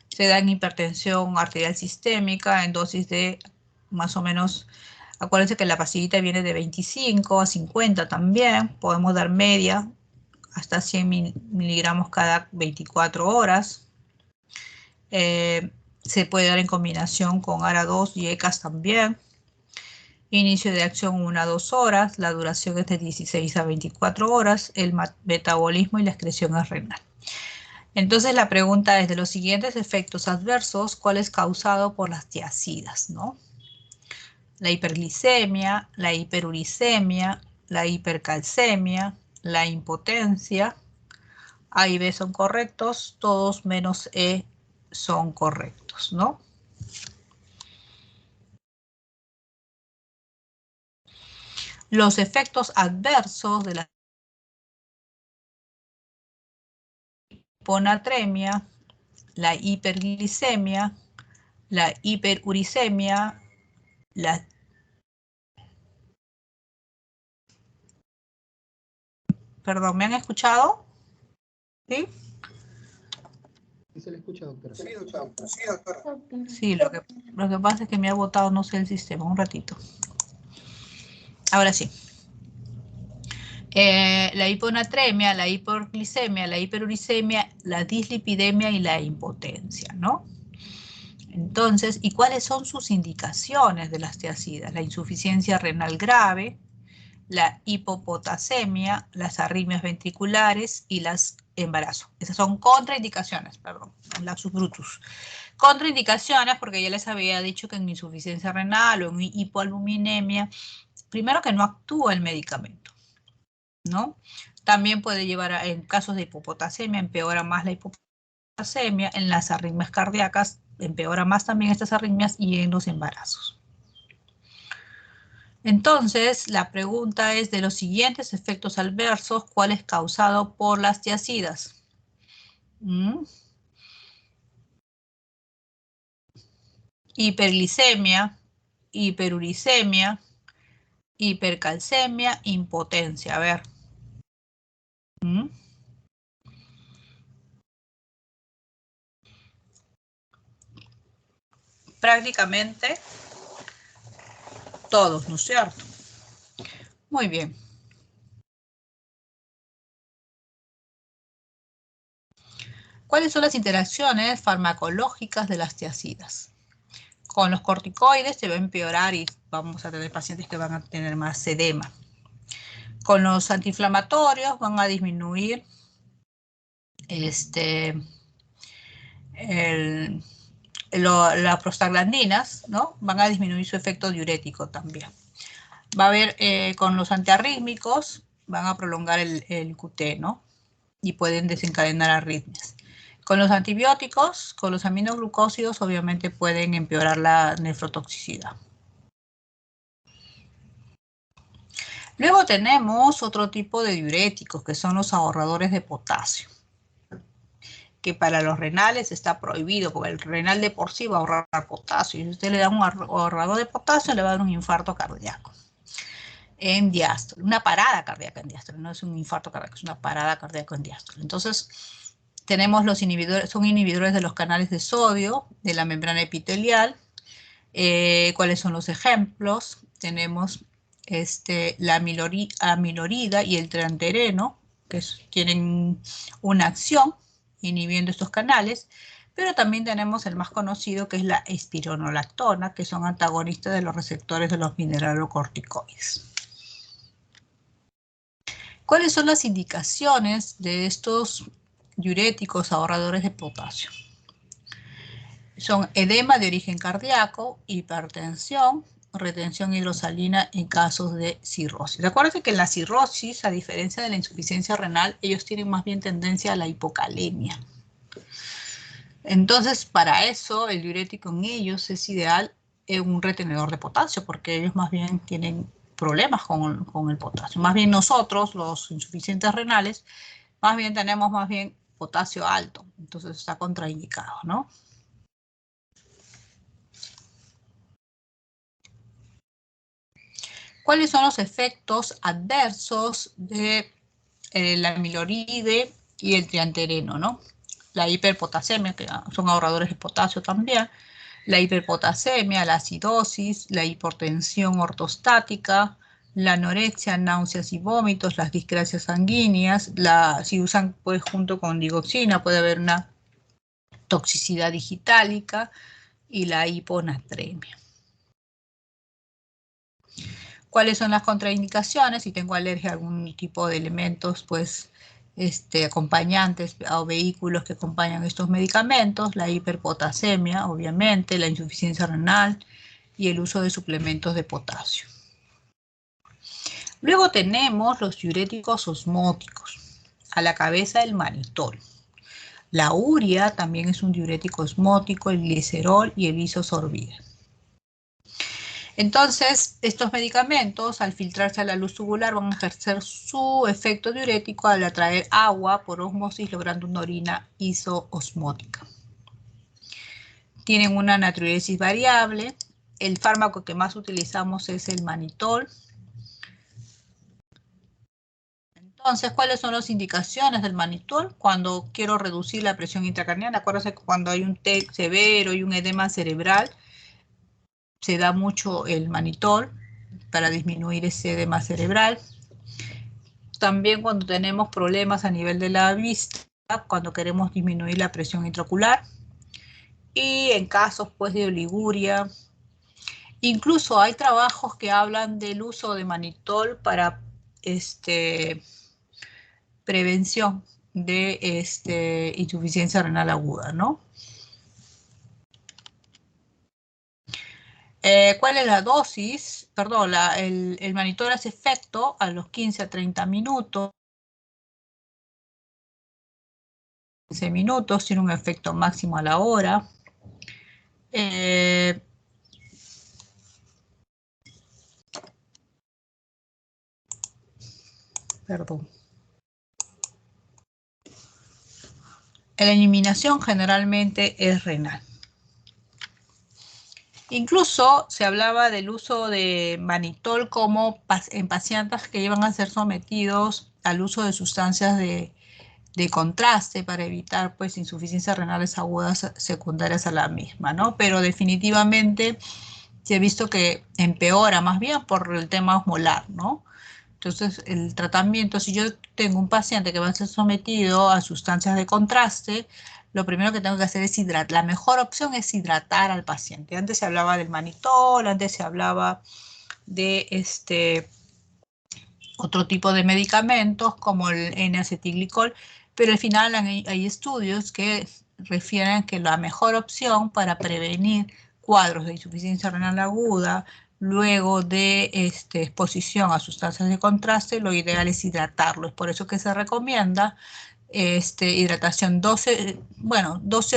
se da en hipertensión arterial sistémica en dosis de más o menos, acuérdense que la pastillita viene de 25 a 50 también, podemos dar media hasta 100 miligramos cada 24 horas. Se puede dar en combinación con ARA2 y ECAS también. Inicio de acción 1 a 2 horas, la duración es de 16 a 24 horas, el metabolismo y la excreción es renal. Entonces la pregunta es, de los siguientes efectos adversos, ¿cuál es causado por las tiazidas, ¿no? La hiperglicemia, la hiperuricemia, la hipercalcemia, la impotencia. A y B son correctos, todos menos E son correctos, ¿no? Los efectos adversos de la hiponatremia, la hiperglicemia, la hiperuricemia, la... Perdón, ¿me han escuchado? ¿Sí? Sí, se le escucha, doctora. Sí, doctora. Sí, lo que pasa es que me ha botado, no sé, el sistema, un ratito. Ahora sí. La hiponatremia, la hiperglicemia, la hiperuricemia, la dislipidemia y la impotencia, ¿no? Entonces, ¿y cuáles son sus indicaciones de las tiazidas? La insuficiencia renal grave, la hipopotasemia, las arritmias ventriculares y las embarazos. Esas son contraindicaciones, perdón, lapsus brutus. Contraindicaciones, porque ya les había dicho que en insuficiencia renal o en hipoalbuminemia, primero que no actúa el medicamento, ¿no? También puede llevar en casos de hipopotasemia, empeora más la hipopotasemia, en las arritmias cardíacas empeora más también estas arritmias y en los embarazos. Entonces, la pregunta es, de los siguientes efectos adversos, ¿cuál es causado por las tiazidas? Hiperglicemia, hiperuricemia, hipercalcemia, impotencia. A ver. Prácticamente todos, ¿no es cierto? Muy bien. ¿Cuáles son las interacciones farmacológicas de las tiazidas? Con los corticoides se va a empeorar y vamos a tener pacientes que van a tener más edema. Con los antiinflamatorios van a disminuir las prostaglandinas, ¿no? Van a disminuir su efecto diurético también. Va a haber, con los antiarrítmicos, van a prolongar el QT, ¿no? Y pueden desencadenar arritmias. Con los antibióticos, con los aminoglucósidos, obviamente pueden empeorar la nefrotoxicidad. Luego tenemos otro tipo de diuréticos, que son los ahorradores de potasio, que para los renales está prohibido, porque el renal de por sí va a ahorrar potasio. Y si usted le da un ahorrador de potasio, le va a dar un infarto cardíaco en diástole, una parada cardíaca en diástole, no es un infarto cardíaco, es una parada cardíaca en diástole. Entonces, tenemos los inhibidores, son inhibidores de los canales de sodio, de la membrana epitelial. ¿Cuáles son los ejemplos? Tenemos la amilorida y el trantereno, que tienen una acción inhibiendo estos canales. Pero también tenemos el más conocido, que es la espironolactona, que son antagonistas de los receptores de los mineralocorticoides. ¿Cuáles son las indicaciones de estos diuréticos ahorradores de potasio? Son edema de origen cardíaco, hipertensión, retención hidrosalina en casos de cirrosis. Acuérdense que en la cirrosis, a diferencia de la insuficiencia renal, ellos tienen más bien tendencia a la hipocalemia. Entonces, para eso, el diurético en ellos es ideal en un retenedor de potasio, porque ellos más bien tienen problemas con el potasio. Más bien nosotros, los insuficientes renales, más bien tenemos más bien potasio alto. Entonces está contraindicado, ¿no? ¿Cuáles son los efectos adversos de la amiloride y el triantereno, ¿no? La hiperpotasemia, que son ahorradores de potasio también, la hiperpotasemia, la acidosis, la hipertensión ortostática, la anorexia, náuseas y vómitos, las discrasias sanguíneas, si usan pues junto con digoxina puede haber una toxicidad digitálica y la hiponatremia. ¿Cuáles son las contraindicaciones? Si tengo alergia a algún tipo de elementos, pues, acompañantes o vehículos que acompañan estos medicamentos, la hiperpotasemia, obviamente, la insuficiencia renal y el uso de suplementos de potasio. Luego tenemos los diuréticos osmóticos, a la cabeza el manitol. La urea también es un diurético osmótico, el glicerol y el isosorbida. Entonces, estos medicamentos, al filtrarse a la luz tubular, van a ejercer su efecto diurético al atraer agua por ósmosis, logrando una orina isoosmótica. Tienen una natriuresis variable. El fármaco que más utilizamos es el manitol. Entonces, ¿cuáles son las indicaciones del manitol? Cuando quiero reducir la presión intracraniana, acuérdense que cuando hay un TEC severo y un edema cerebral, se da mucho el manitol para disminuir ese edema cerebral. También cuando tenemos problemas a nivel de la vista, cuando queremos disminuir la presión intraocular. Y en casos pues de oliguria. Incluso hay trabajos que hablan del uso de manitol para prevención de insuficiencia renal aguda, ¿no? ¿Cuál es la dosis? Perdón, el manitol hace efecto a los 15 a 30 minutos. 15 minutos, tiene un efecto máximo a la hora. Perdón. La eliminación generalmente es renal. Incluso se hablaba del uso de manitol como en pacientes que iban a ser sometidos al uso de sustancias de contraste para evitar pues insuficiencias renales agudas secundarias a la misma, ¿no? Pero definitivamente se ha visto que empeora más bien por el tema osmolar, ¿no? Entonces el tratamiento, si yo tengo un paciente que va a ser sometido a sustancias de contraste, lo primero que tengo que hacer es hidratar. La mejor opción es hidratar al paciente. Antes se hablaba del manitol, antes se hablaba de otro tipo de medicamentos como el N-acetilglicol, pero al final hay estudios que refieren que la mejor opción para prevenir cuadros de insuficiencia renal aguda luego de exposición a sustancias de contraste, lo ideal es hidratarlo. Es por eso que se recomienda hidratación 12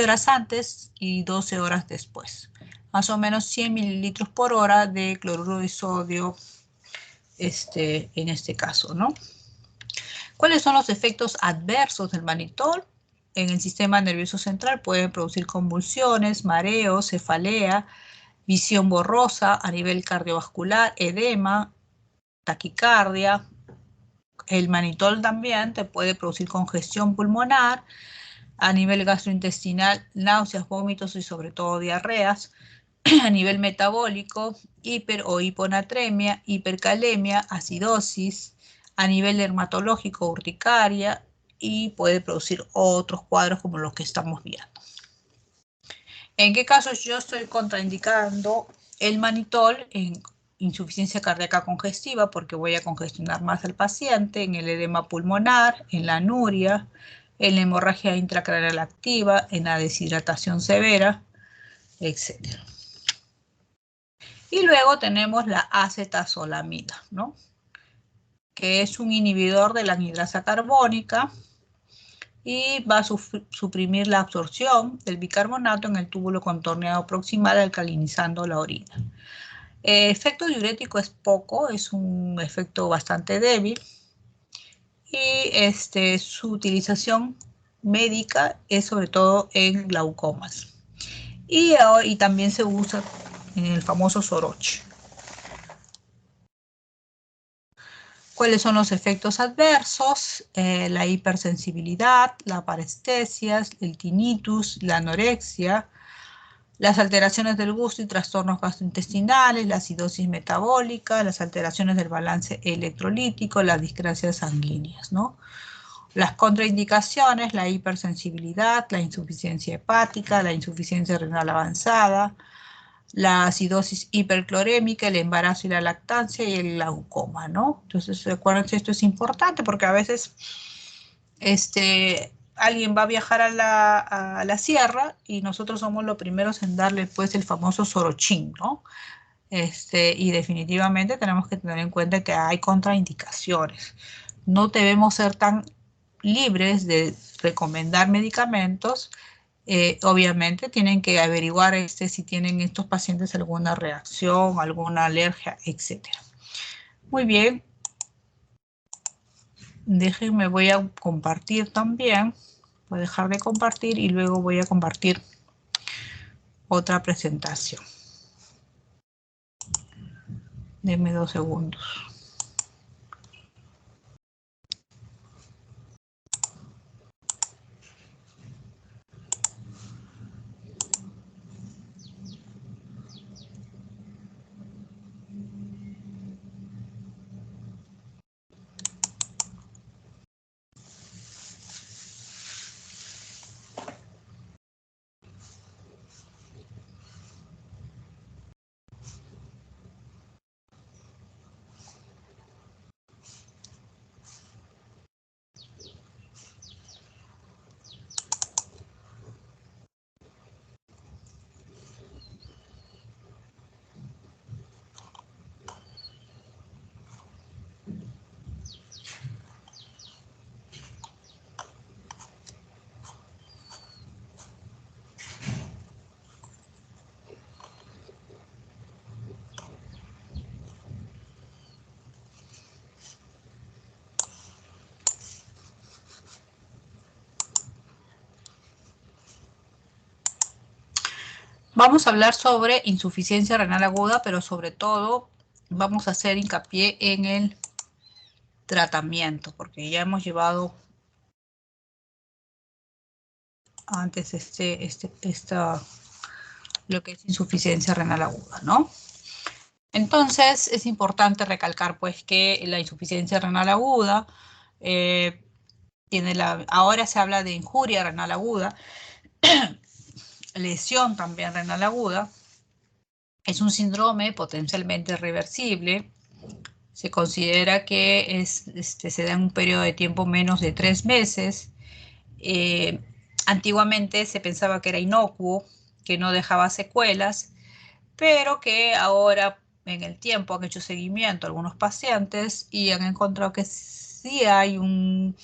horas antes y 12 horas después. Más o menos 100 mililitros por hora de cloruro de sodio en este caso, ¿no? ¿Cuáles son los efectos adversos del manitol? En el sistema nervioso central pueden producir convulsiones, mareos, cefalea, visión borrosa a nivel cardiovascular, edema, taquicardia. El manitol también te puede producir congestión pulmonar, a nivel gastrointestinal, náuseas, vómitos y sobre todo diarreas. A nivel metabólico, hiper o hiponatremia, hipercalemia, acidosis. A nivel dermatológico, urticaria, y puede producir otros cuadros como los que estamos viendo. ¿En qué casos yo estoy contraindicando el manitol en insuficiencia cardíaca congestiva? Porque voy a congestionar más al paciente, en el edema pulmonar, en la anuria, en la hemorragia intracraneal activa, en la deshidratación severa, etc. Y luego tenemos la acetazolamida, ¿no? Que es un inhibidor de la anhidrasa carbónica y va a suprimir la absorción del bicarbonato en el túbulo contorneado proximal, alcalinizando la orina. Efecto diurético es poco, es un efecto bastante débil, y su utilización médica es sobre todo en glaucomas. Y también se usa en el famoso soroche. ¿Cuáles son los efectos adversos? La hipersensibilidad, la parestesia, el tinnitus, la anorexia, las alteraciones del gusto y trastornos gastrointestinales, la acidosis metabólica, las alteraciones del balance electrolítico, las discrasias sanguíneas, ¿no? Las contraindicaciones, la hipersensibilidad, la insuficiencia hepática, la insuficiencia renal avanzada, la acidosis hiperclorémica, el embarazo y la lactancia y el glaucoma, ¿no? Entonces, recuerden, esto es importante porque a veces alguien va a viajar a la sierra y nosotros somos los primeros en darle pues el famoso sorochín, ¿no? Y definitivamente tenemos que tener en cuenta que hay contraindicaciones. No debemos ser tan libres de recomendar medicamentos. Obviamente tienen que averiguar si tienen estos pacientes alguna reacción, alguna alergia, etc. Muy bien. Déjenme, voy a compartir también. Voy a dejar de compartir y luego voy a compartir otra presentación. Denme 2 segundos. Vamos a hablar sobre insuficiencia renal aguda, pero sobre todo vamos a hacer hincapié en el tratamiento, porque ya hemos llevado antes lo que es insuficiencia renal aguda, ¿no? Entonces es importante recalcar pues que la insuficiencia renal aguda ahora se habla de injuria renal aguda, lesión también renal aguda. Es un síndrome potencialmente reversible. Se considera que se da en un periodo de tiempo menos de 3 meses. Antiguamente se pensaba que era inocuo, que no dejaba secuelas, pero que ahora en el tiempo han hecho seguimiento a algunos pacientes y han encontrado que sí hay un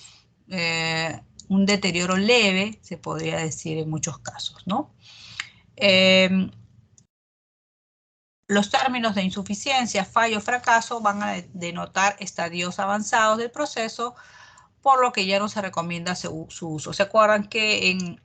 deterioro leve, se podría decir en muchos casos, ¿no? Los términos de insuficiencia, fallo, fracaso van a denotar estadios avanzados del proceso, por lo que ya no se recomienda su uso. ¿Se acuerdan que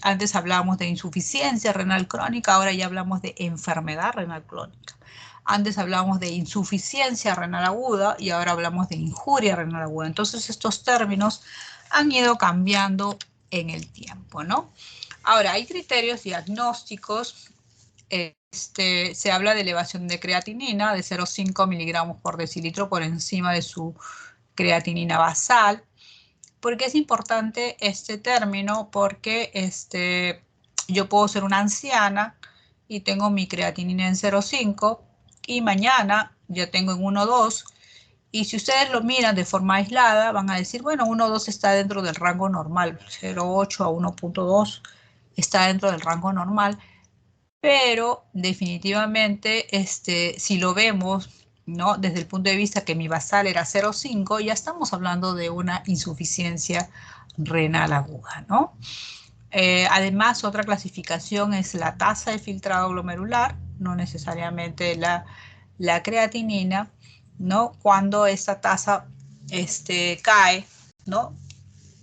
antes hablábamos de insuficiencia renal crónica, ahora ya hablamos de enfermedad renal crónica? Antes hablábamos de insuficiencia renal aguda y ahora hablamos de injuria renal aguda. Entonces estos términos han ido cambiando en el tiempo, ¿no? Ahora, hay criterios diagnósticos. Se habla de elevación de creatinina de 0,5 miligramos por decilitro por encima de su creatinina basal. ¿Por qué es importante este término? Porque yo puedo ser una anciana y tengo mi creatinina en 0,5 y mañana ya tengo en 1,2. Y si ustedes lo miran de forma aislada, van a decir, bueno, 1,2 está dentro del rango normal, 0,8 a 1,2 está dentro del rango normal, pero definitivamente si lo vemos, ¿no? Desde el punto de vista que mi basal era 0,5, ya estamos hablando de una insuficiencia renal aguda, ¿no? Además, otra clasificación es la tasa de filtrado glomerular, no necesariamente la creatinina, ¿no? Cuando esta tasa cae, ¿no?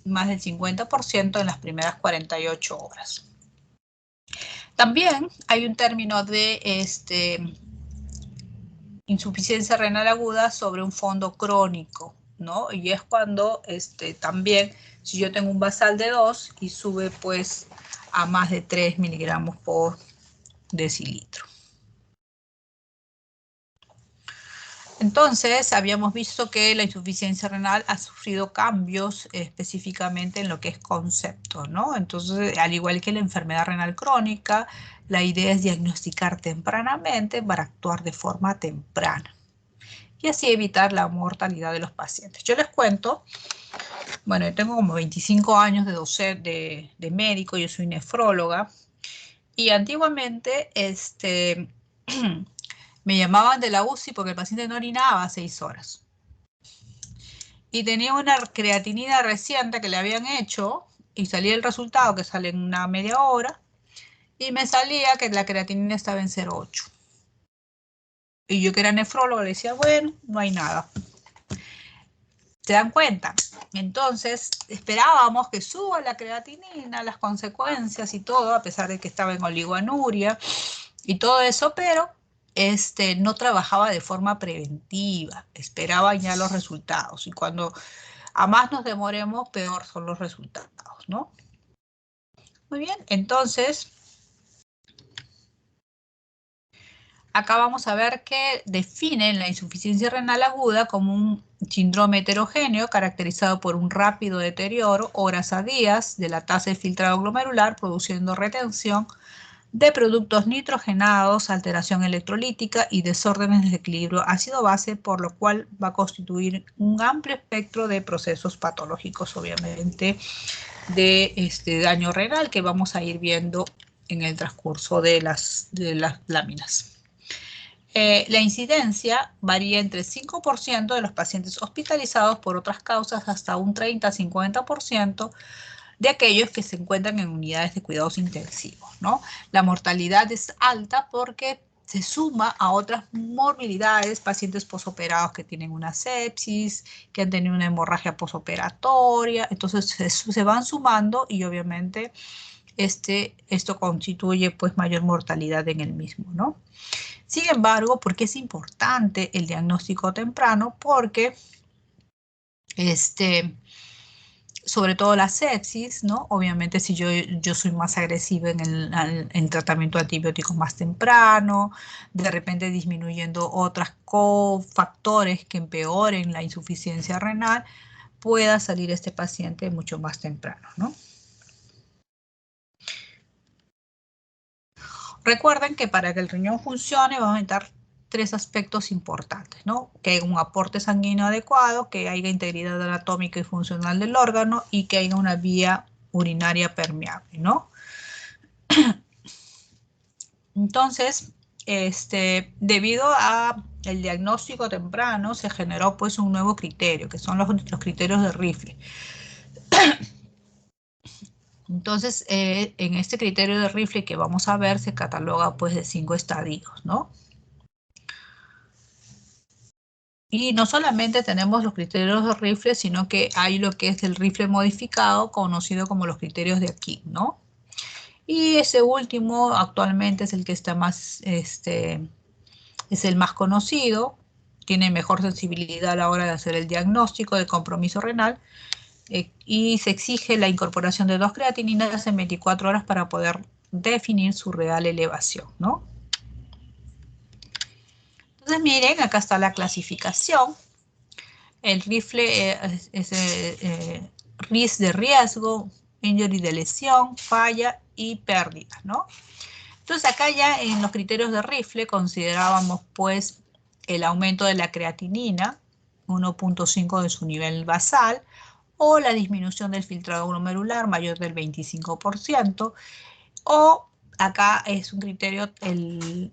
Más del 50% en las primeras 48 horas. También hay un término de insuficiencia renal aguda sobre un fondo crónico, ¿no? Y es cuando también, si yo tengo un basal de 2 y sube pues a más de 3 miligramos por decilitro. Entonces, habíamos visto que la insuficiencia renal ha sufrido cambios específicamente en lo que es concepto, ¿no? Entonces, al igual que la enfermedad renal crónica, la idea es diagnosticar tempranamente para actuar de forma temprana y así evitar la mortalidad de los pacientes. Yo les cuento, bueno, yo tengo como 25 años de médico, yo soy nefróloga, y antiguamente me llamaban de la UCI porque el paciente no orinaba 6 horas. Y tenía una creatinina reciente que le habían hecho y salía el resultado que sale en una media hora y me salía que la creatinina estaba en 0,8. Y yo que era nefrólogo le decía, bueno, no hay nada. ¿Se dan cuenta? Entonces esperábamos que suba la creatinina, las consecuencias y todo, a pesar de que estaba en oligoanuria y todo eso, pero no trabajaba de forma preventiva, esperaba ya los resultados. Y cuando a más nos demoremos, peor son los resultados, ¿no? Muy bien, entonces acá vamos a ver que definen la insuficiencia renal aguda como un síndrome heterogéneo caracterizado por un rápido deterioro, horas a días, de la tasa de filtrado glomerular, produciendo retención de productos nitrogenados, alteración electrolítica y desórdenes de equilibrio ácido-base, por lo cual va a constituir un amplio espectro de procesos patológicos, obviamente, de daño renal que vamos a ir viendo en el transcurso de las láminas. La incidencia varía entre 5% de los pacientes hospitalizados por otras causas hasta un 30-50% de aquellos que se encuentran en unidades de cuidados intensivos, ¿no? La mortalidad es alta porque se suma a otras morbilidades, pacientes posoperados que tienen una sepsis, que han tenido una hemorragia posoperatoria, entonces se van sumando y obviamente esto constituye pues mayor mortalidad en el mismo, ¿no? Sin embargo, ¿por qué es importante el diagnóstico temprano? Porque sobre todo la sepsis, ¿no? Obviamente si yo soy más agresiva en tratamiento antibiótico más temprano, de repente disminuyendo otros cofactores que empeoren la insuficiencia renal, pueda salir este paciente mucho más temprano, ¿no? Recuerden que para que el riñón funcione vamos a necesitar 3 aspectos importantes, ¿no? Que haya un aporte sanguíneo adecuado, que haya integridad anatómica y funcional del órgano y que haya una vía urinaria permeable, ¿no? Entonces, debido a el diagnóstico temprano, se generó pues un nuevo criterio, que son los criterios de Rifle. Entonces, en este criterio de Rifle que vamos a ver, se cataloga pues de 5 estadios, ¿no? Y no solamente tenemos los criterios de Rifle, sino que hay lo que es el Rifle modificado, conocido como los criterios de Akin, ¿no? Y ese último actualmente es el que está más, es el más conocido, tiene mejor sensibilidad a la hora de hacer el diagnóstico de compromiso renal y se exige la incorporación de 2 creatininas en 24 horas para poder definir su real elevación, ¿no? Entonces miren, acá está la clasificación. El Rifle es RIS de riesgo, injury de lesión, falla y pérdidas, ¿no? Entonces acá ya en los criterios de Rifle considerábamos pues el aumento de la creatinina, 1.5 de su nivel basal, o la disminución del filtrado glomerular mayor del 25%, o acá es un criterio el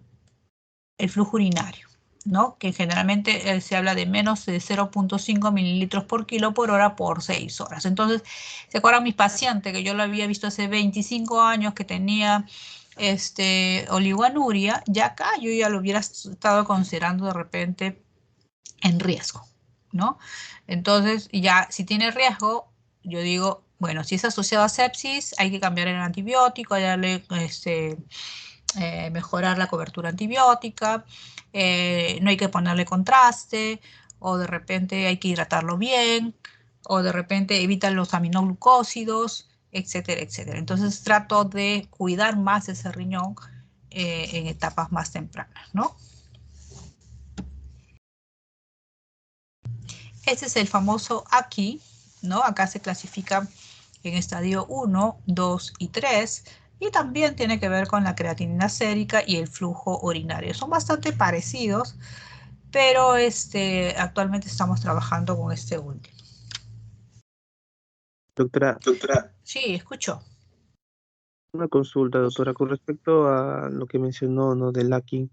flujo urinario, ¿no? Que generalmente se habla de menos de 0.5 mililitros por kilo por hora por 6 horas. Entonces, ¿se acuerdan mis pacientes que yo lo había visto hace 25 años que tenía oligoanuria? Ya acá yo ya lo hubiera estado considerando de repente en riesgo, ¿no? Entonces, ya si tiene riesgo, yo digo, bueno, si es asociado a sepsis, hay que cambiar el antibiótico, hay que darle mejorar la cobertura antibiótica, no hay que ponerle contraste, o de repente hay que hidratarlo bien, o de repente evitan los aminoglucósidos, etcétera, etcétera. Entonces trato de cuidar más ese riñón en etapas más tempranas, ¿no? Este es el famoso aquí, ¿no? Acá se clasifica en estadio 1, 2 y 3, y también tiene que ver con la creatinina sérica y el flujo urinario. Son bastante parecidos, pero actualmente estamos trabajando con este último. Doctora, Sí, escucho. una consulta, doctora, con respecto a lo que mencionó, ¿no? Del Lacking.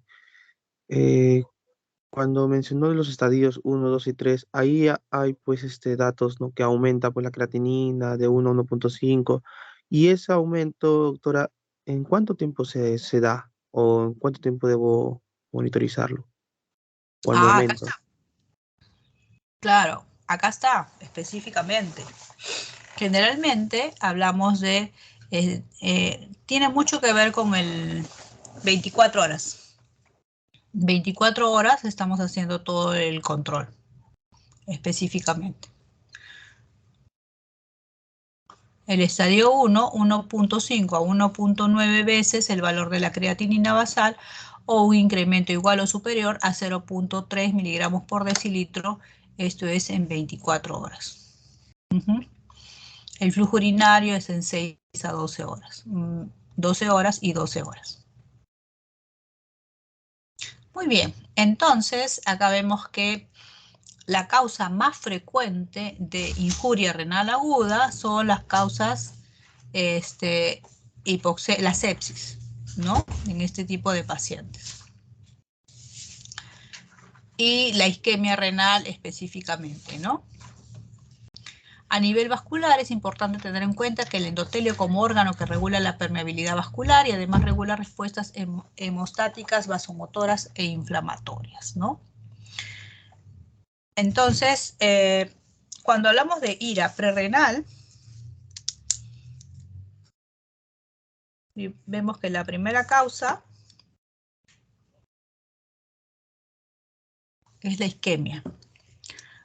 Cuando mencionó de los estadios 1, 2 y 3, ahí hay pues datos, ¿no? Que aumenta pues la creatinina de 1 a 1.5. Y ese aumento, doctora, ¿en cuánto tiempo se da? ¿O en cuánto tiempo debo monitorizarlo? ¿O al Ah, acá momento? está. Claro, acá está, específicamente. Generalmente hablamos de, tiene mucho que ver con el 24 horas. 24 horas estamos haciendo todo el control, específicamente. El estadio 1, 1.5 a 1.9 veces el valor de la creatinina basal, o un incremento igual o superior a 0.3 miligramos por decilitro, esto es en 24 horas. El flujo urinario es en 6 a 12 horas, 12 horas y 12 horas. Muy bien, entonces acá vemos que la causa más frecuente de injuria renal aguda son las causas, la sepsis, ¿no? En este tipo de pacientes. Y la isquemia renal específicamente, ¿no? A nivel vascular es importante tener en cuenta que el endotelio como órgano que regula la permeabilidad vascular y además regula respuestas hemostáticas, vasomotoras e inflamatorias, ¿no? Entonces, cuando hablamos de ira prerrenal, vemos que la primera causa es la isquemia.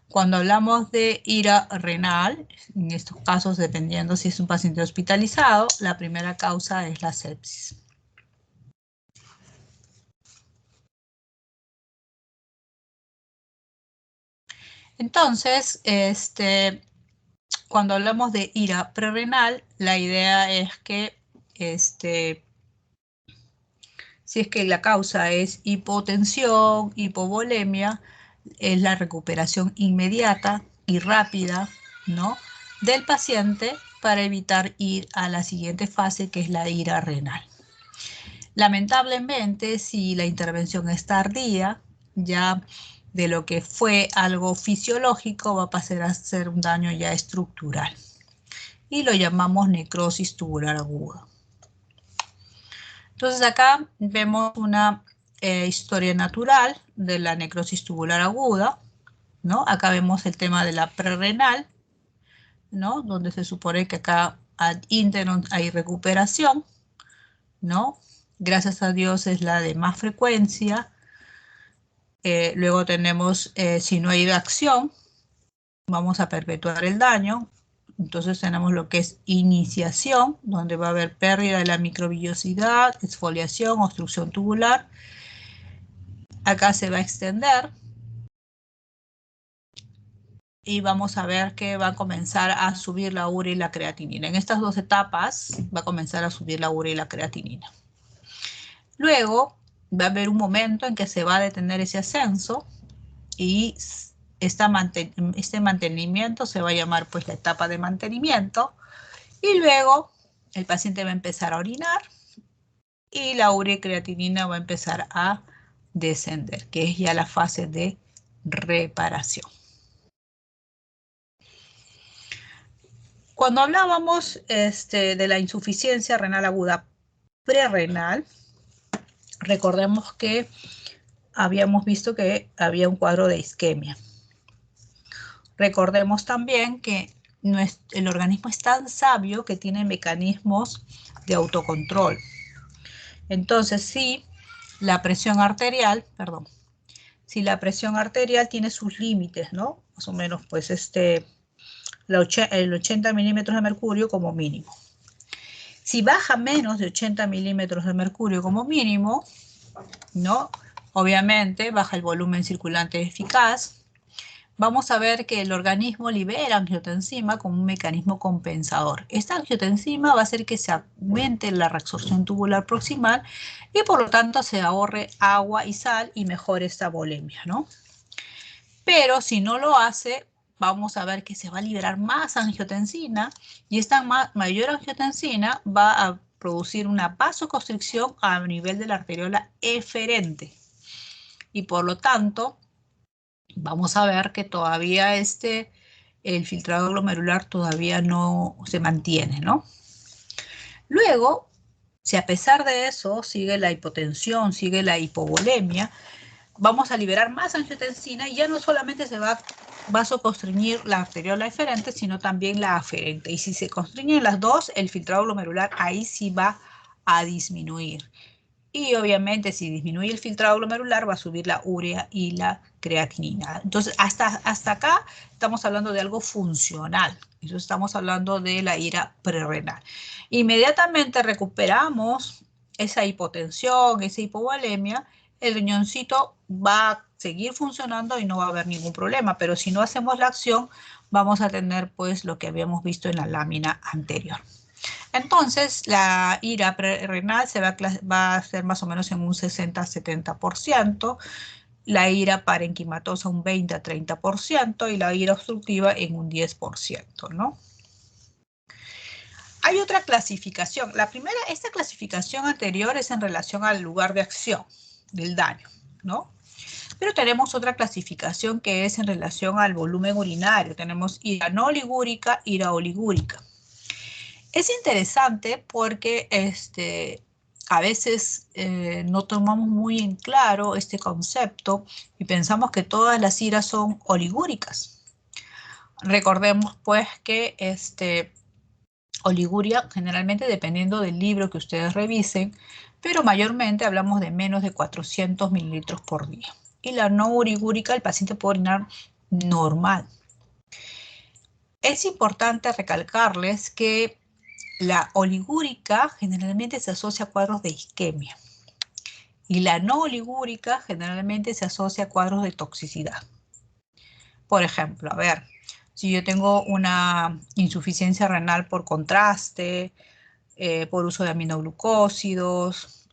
Cuando hablamos de ira renal, en estos casos, dependiendo si es un paciente hospitalizado, la primera causa es la sepsis. Entonces, cuando hablamos de ira prerrenal, la idea es que si es que la causa es hipotensión, hipovolemia, es la recuperación inmediata y rápida, ¿no?, del paciente para evitar ir a la siguiente fase, que es la ira renal. Lamentablemente, si la intervención es tardía, ya de lo que fue algo fisiológico va a pasar a ser un daño ya estructural. Y lo llamamos necrosis tubular aguda. Entonces acá vemos una historia natural de la necrosis tubular aguda, ¿no? Acá vemos el tema de la prerrenal, ¿no? Donde se supone que acá ad interim hay recuperación, ¿no? Gracias a Dios es la de más frecuencia. Luego tenemos, si no hay acción, vamos a perpetuar el daño. Entonces tenemos lo que es iniciación, donde va a haber pérdida de la microvillosidad, exfoliación, obstrucción tubular. Acá se va a extender. y vamos a ver que va a comenzar a subir la urea y la creatinina. En estas dos etapas va a comenzar a subir la urea y la creatinina. Luego va a haber un momento en que se va a detener ese ascenso y este mantenimiento se va a llamar pues la etapa de mantenimiento, y luego el paciente va a empezar a orinar y la urea y creatinina va a empezar a descender, que es ya la fase de reparación. Cuando hablábamos de la insuficiencia renal aguda prerrenal, recordemos que habíamos visto que había un cuadro de isquemia. Recordemos también que el organismo es tan sabio que tiene mecanismos de autocontrol. Entonces, si la presión arterial tiene sus límites, ¿no? Más o menos, pues, el 80 milímetros de mercurio como mínimo. Si baja menos de 80 milímetros de mercurio como mínimo, ¿no? Obviamente baja el volumen circulante eficaz. Vamos a ver que el organismo libera angiotensina como un mecanismo compensador. Esta angiotensina va a hacer que se aumente la reabsorción tubular proximal y por lo tanto se ahorre agua y sal y mejore esta volemia, ¿no? Pero si no lo hace, vamos a ver que se va a liberar más angiotensina y esta mayor angiotensina va a producir una vasoconstricción a nivel de la arteriola eferente. Y por lo tanto, vamos a ver que todavía el filtrado glomerular todavía no se mantiene, ¿no? Luego, si a pesar de eso sigue la hipotensión, sigue la hipovolemia, vamos a liberar más angiotensina y ya no solamente se va a vasoconstriñir la arteriola eferente, sino también la aferente. Y si se constriñen las dos, el filtrado glomerular ahí sí va a disminuir. Y obviamente si disminuye el filtrado glomerular va a subir la urea y la creatinina. Entonces hasta acá estamos hablando de algo funcional. Eso estamos hablando de la ira prerrenal. Inmediatamente recuperamos esa hipotensión, esa hipovolemia, el riñoncito va a seguir funcionando y no va a haber ningún problema. Pero si no hacemos la acción, vamos a tener pues lo que habíamos visto en la lámina anterior. Entonces, la ira prerrenal va a ser más o menos en un 60-70%, la ira parenquimatosa un 20-30% y la ira obstructiva en un 10%, ¿no? Hay otra clasificación. Esta clasificación anterior es en relación al lugar de acción del daño, ¿no? Pero tenemos otra clasificación que es en relación al volumen urinario. Tenemos ira no oligúrica, ira oligúrica. Es interesante porque a veces no tomamos muy en claro este concepto y pensamos que todas las iras son oligúricas. Recordemos pues que oliguria generalmente dependiendo del libro que ustedes revisen, pero mayormente hablamos de menos de 400 mililitros por día. Y la no oligúrica, el paciente puede orinar normal. Es importante recalcarles que la oligúrica generalmente se asocia a cuadros de isquemia y la no oligúrica generalmente se asocia a cuadros de toxicidad. Por ejemplo, a ver, si yo tengo una insuficiencia renal por contraste, por uso de aminoglucósidos,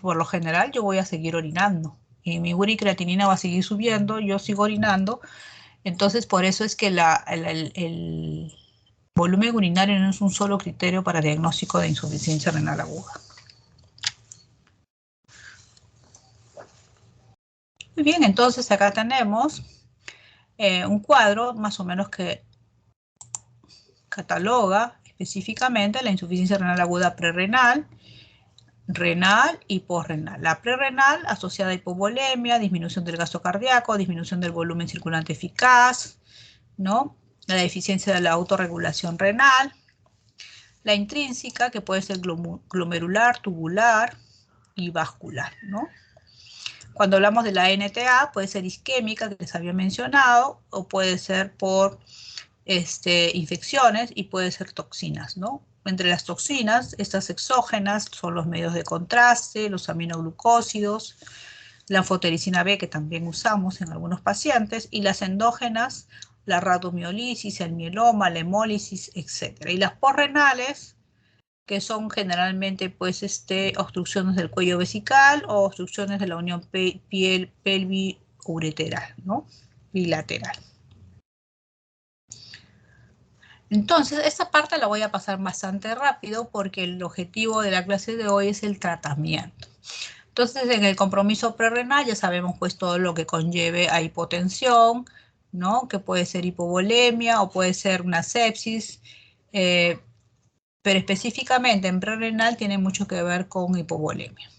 por lo general yo voy a seguir orinando y mi urea y creatinina va a seguir subiendo, yo sigo orinando. Entonces, por eso es que el volumen urinario no es un solo criterio para diagnóstico de insuficiencia renal aguda. Muy bien, entonces acá tenemos un cuadro más o menos que cataloga específicamente la insuficiencia renal aguda prerrenal, renal y posrenal. La prerrenal asociada a hipovolemia, disminución del gasto cardíaco, disminución del volumen circulante eficaz, ¿no? La deficiencia de la autorregulación renal. La intrínseca, que puede ser glomerular, tubular y vascular, ¿no? Cuando hablamos de la NTA, puede ser isquémica, que les había mencionado, o puede ser por infecciones y puede ser toxinas, ¿no? Entre las toxinas, estas exógenas son los medios de contraste, los aminoglucósidos, la anfotericina B, que también usamos en algunos pacientes, y las endógenas la rhabdomiolisis, el mieloma, la hemólisis, etc. Y las postrenales, que son generalmente pues obstrucciones del cuello vesical o obstrucciones de la unión piel pelvi-ureteral, ¿no? Bilateral. Entonces, esta parte la voy a pasar bastante rápido porque el objetivo de la clase de hoy es el tratamiento. Entonces, en el compromiso prerrenal ya sabemos pues todo lo que conlleve a hipotensión, ¿no? Que puede ser hipovolemia o puede ser una sepsis, pero específicamente en prerrenal tiene mucho que ver con hipovolemia.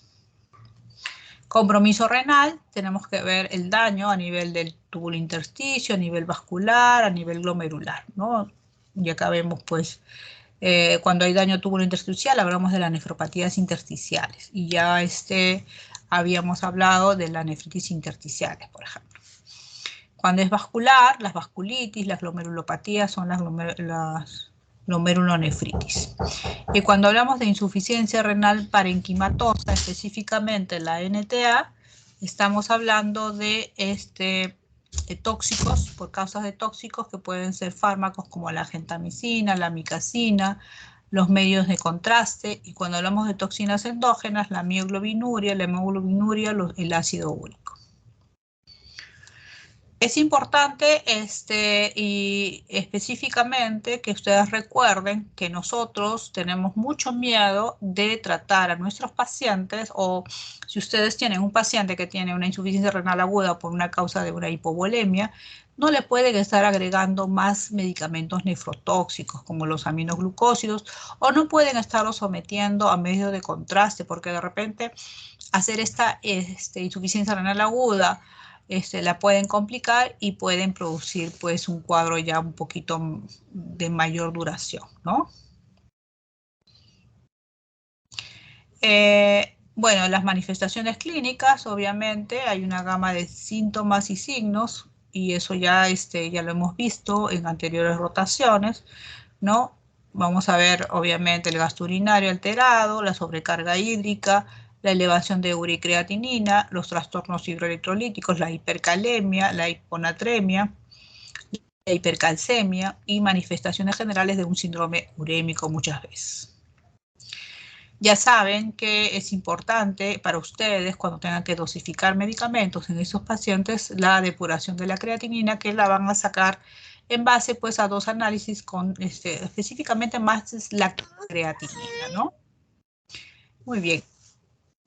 Compromiso renal, tenemos que ver el daño a nivel del túbulo intersticio, a nivel vascular, a nivel glomerular, ¿no? Y acá vemos pues cuando hay daño túbulo intersticial hablamos de las nefropatías intersticiales y ya habíamos hablado de las nefritis intersticiales, por ejemplo. Cuando es vascular, las vasculitis, las glomerulopatías son las glomerulonefritis. Y cuando hablamos de insuficiencia renal parenquimatosa, específicamente la NTA, estamos hablando de tóxicos, por causas de tóxicos que pueden ser fármacos como la gentamicina, la amicacina, los medios de contraste, y cuando hablamos de toxinas endógenas, la mioglobinuria, la hemoglobinuria, el ácido úrico. Es importante y específicamente que ustedes recuerden que nosotros tenemos mucho miedo de tratar a nuestros pacientes, o si ustedes tienen un paciente que tiene una insuficiencia renal aguda por una causa de una hipovolemia, no le pueden estar agregando más medicamentos nefrotóxicos como los aminoglucósidos, o no pueden estarlo sometiendo a medios de contraste, porque de repente hacer esta insuficiencia renal aguda la pueden complicar y pueden producir pues un cuadro ya un poquito de mayor duración, ¿no? Bueno, las manifestaciones clínicas, obviamente, hay una gama de síntomas y signos, y eso ya, ya lo hemos visto en anteriores rotaciones, ¿no? Vamos a ver, obviamente, el gasto urinario alterado, la sobrecarga hídrica, la elevación de uricreatinina, los trastornos hidroelectrolíticos, la hipercalemia, la hiponatremia, la hipercalcemia y manifestaciones generales de un síndrome urémico muchas veces. Ya saben que es importante para ustedes cuando tengan que dosificar medicamentos en esos pacientes la depuración de la creatinina, que la van a sacar en base pues a dos análisis con específicamente más es la creatinina, ¿no? Muy bien.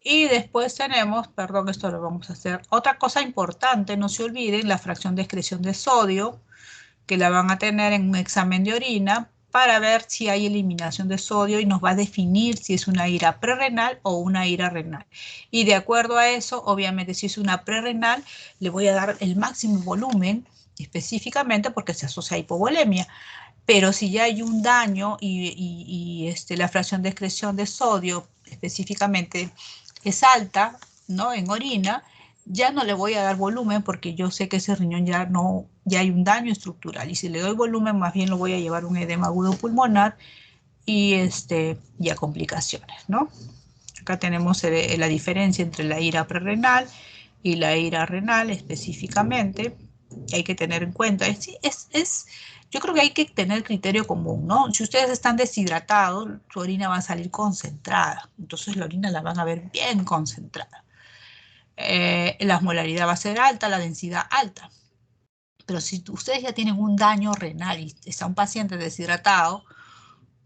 Y después tenemos, perdón, esto lo vamos a hacer. Otra cosa importante, no se olviden la fracción de excreción de sodio, que la van a tener en un examen de orina para ver si hay eliminación de sodio y nos va a definir si es una ira prerrenal o una ira renal. Y de acuerdo a eso, obviamente, si es una prerrenal, le voy a dar el máximo volumen específicamente porque se asocia a hipovolemia. Pero si ya hay un daño y la fracción de excreción de sodio específicamente es alta, ¿no? En orina, ya no le voy a dar volumen porque yo sé que ese riñón ya hay un daño estructural. Y si le doy volumen, más bien lo voy a llevar a un edema agudo pulmonar y a complicaciones, ¿no? Acá tenemos la diferencia entre la ira prerrenal y la ira renal específicamente. Hay que tener en cuenta. Yo creo que hay que tener criterio común, ¿no? Si ustedes están deshidratados, su orina va a salir concentrada. Entonces la orina la van a ver bien concentrada. La osmolaridad va a ser alta, la densidad alta. Pero si ustedes ya tienen un daño renal y está un paciente deshidratado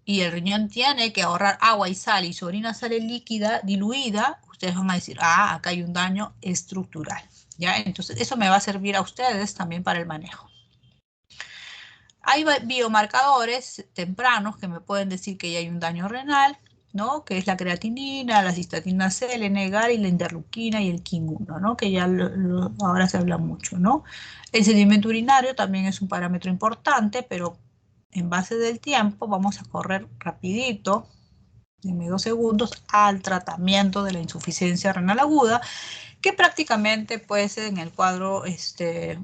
y el riñón tiene que ahorrar agua y sal y su orina sale líquida, diluida, ustedes van a decir, ah, acá hay un daño estructural, ¿ya? Entonces eso me va a servir a ustedes también para el manejo. Hay biomarcadores tempranos que me pueden decir que ya hay un daño renal, ¿no? Que es la creatinina, la cistatina C, el NGAR y la interleuquina y el KIN1, ¿no? Que ya ahora se habla mucho, ¿no? El sedimento urinario también es un parámetro importante, pero en base del tiempo vamos a correr rapidito, en 2 segundos, al tratamiento de la insuficiencia renal aguda, que prácticamente pues en el cuadro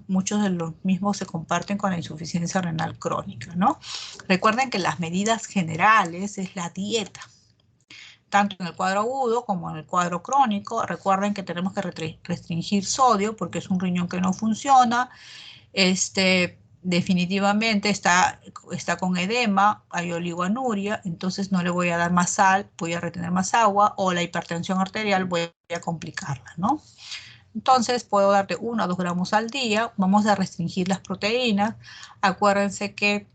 muchos de los mismos se comparten con la insuficiencia renal crónica, ¿no? Recuerden que las medidas generales es la dieta, tanto en el cuadro agudo como en el cuadro crónico. Recuerden que tenemos que restringir sodio porque es un riñón que no funciona. definitivamente está con edema, hay oligoanuria, entonces no le voy a dar más sal, voy a retener más agua, o la hipertensión arterial voy a complicarla, ¿no? Entonces puedo darte 1 a 2 gramos al día, vamos a restringir las proteínas. Acuérdense que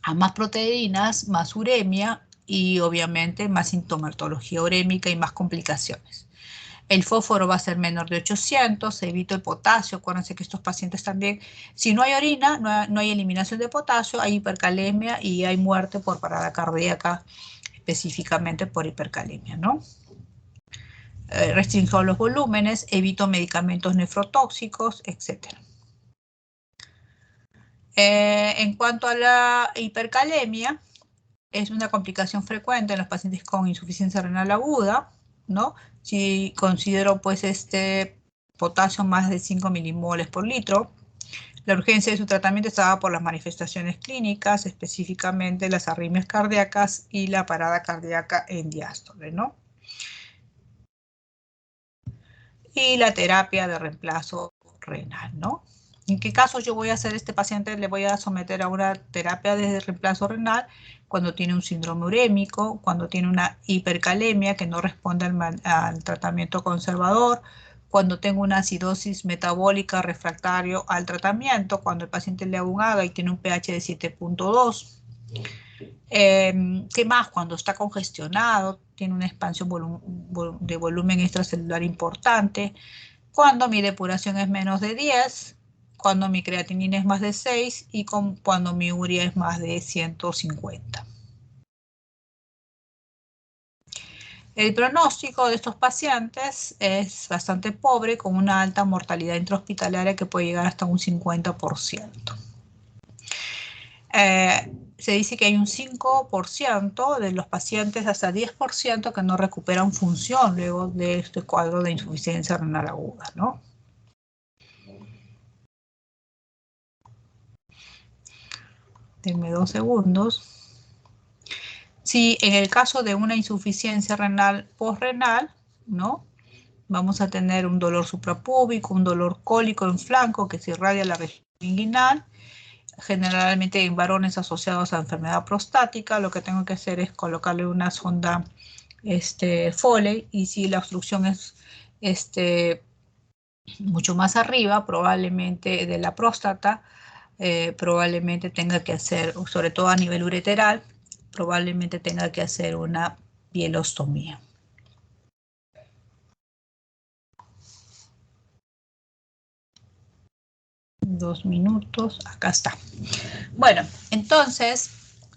a más proteínas, más uremia y obviamente más sintomatología urémica y más complicaciones. El fósforo va a ser menor de 800, evito el potasio. Acuérdense que estos pacientes también, si no hay orina, no hay eliminación de potasio, hay hipercalemia y hay muerte por parada cardíaca, específicamente por hipercalemia, ¿no? Restringo los volúmenes, evito medicamentos nefrotóxicos, etc. En cuanto a la hipercalemia, es una complicación frecuente en los pacientes con insuficiencia renal aguda, ¿no? Si considero pues potasio más de 5 milimoles por litro. La urgencia de su tratamiento estaba por las manifestaciones clínicas, específicamente las arritmias cardíacas y la parada cardíaca en diástole, ¿no? Y la terapia de reemplazo renal, ¿no? ¿En qué caso yo voy a hacer este paciente? Le voy a someter a una terapia de reemplazo renal cuando tiene un síndrome urémico, cuando tiene una hipercalemia que no responde al tratamiento conservador, cuando tengo una acidosis metabólica refractario al tratamiento, cuando el paciente le hago un AGA y tiene un pH de 7.2. ¿Qué más? Cuando está congestionado, tiene una expansión de volumen extracelular importante, cuando mi depuración es menos de 10, cuando mi creatinina es más de 6 y cuando mi urea es más de 150. El pronóstico de estos pacientes es bastante pobre, con una alta mortalidad intrahospitalaria que puede llegar hasta un 50%. Se dice que hay un 5% de los pacientes, hasta 10%, que no recuperan función luego de este cuadro de insuficiencia renal aguda, ¿no? Denme 2 segundos. Si en el caso de una insuficiencia renal posrenal, ¿no? Vamos a tener un dolor suprapúbico, un dolor cólico en flanco que se irradia a la región inguinal, generalmente en varones asociados a enfermedad prostática. Lo que tengo que hacer es colocarle una sonda Foley, y si la obstrucción es mucho más arriba, probablemente de la próstata, probablemente tenga que hacer, sobre todo a nivel ureteral, probablemente tenga que hacer una pielostomía. Dos minutos, acá está. Bueno, entonces,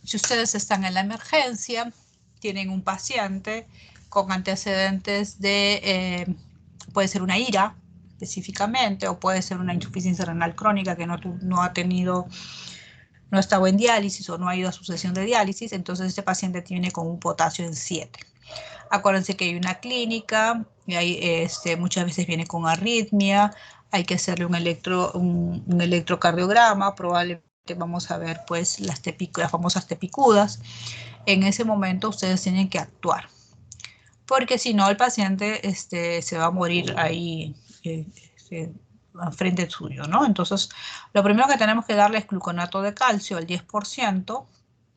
si ustedes están en la emergencia, tienen un paciente con antecedentes de, puede ser una IRA específicamente, o puede ser una insuficiencia renal crónica que no ha estado en diálisis o no ha ido a su sesión de diálisis, entonces este paciente tiene con un potasio en 7. Acuérdense que hay una clínica, y hay, muchas veces viene con arritmia, hay que hacerle un electrocardiograma, probablemente vamos a ver pues las famosas tepicudas. En ese momento ustedes tienen que actuar, porque si no el paciente se va a morir ahí frente suyo, ¿no? Entonces, lo primero que tenemos que darle es gluconato de calcio, el 10%,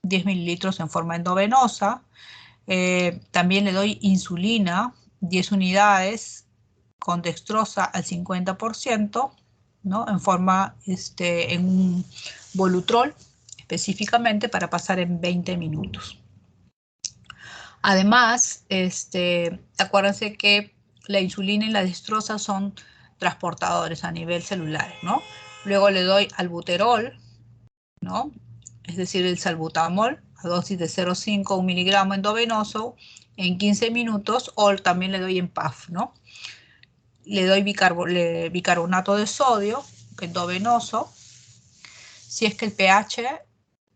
10 mililitros en forma endovenosa. También le doy insulina, 10 unidades, con dextrosa al 50%, ¿no? En forma, en un Volutrol, específicamente para pasar en 20 minutos. Además, acuérdense que la insulina y la dextrosa son transportadores a nivel celular, ¿no? Luego le doy albuterol, ¿no? Es decir, el salbutamol, a dosis de 0,5 1 miligramo endovenoso en 15 minutos, o también le doy en PAF, ¿no? Le doy bicarbonato de sodio endovenoso si es que el pH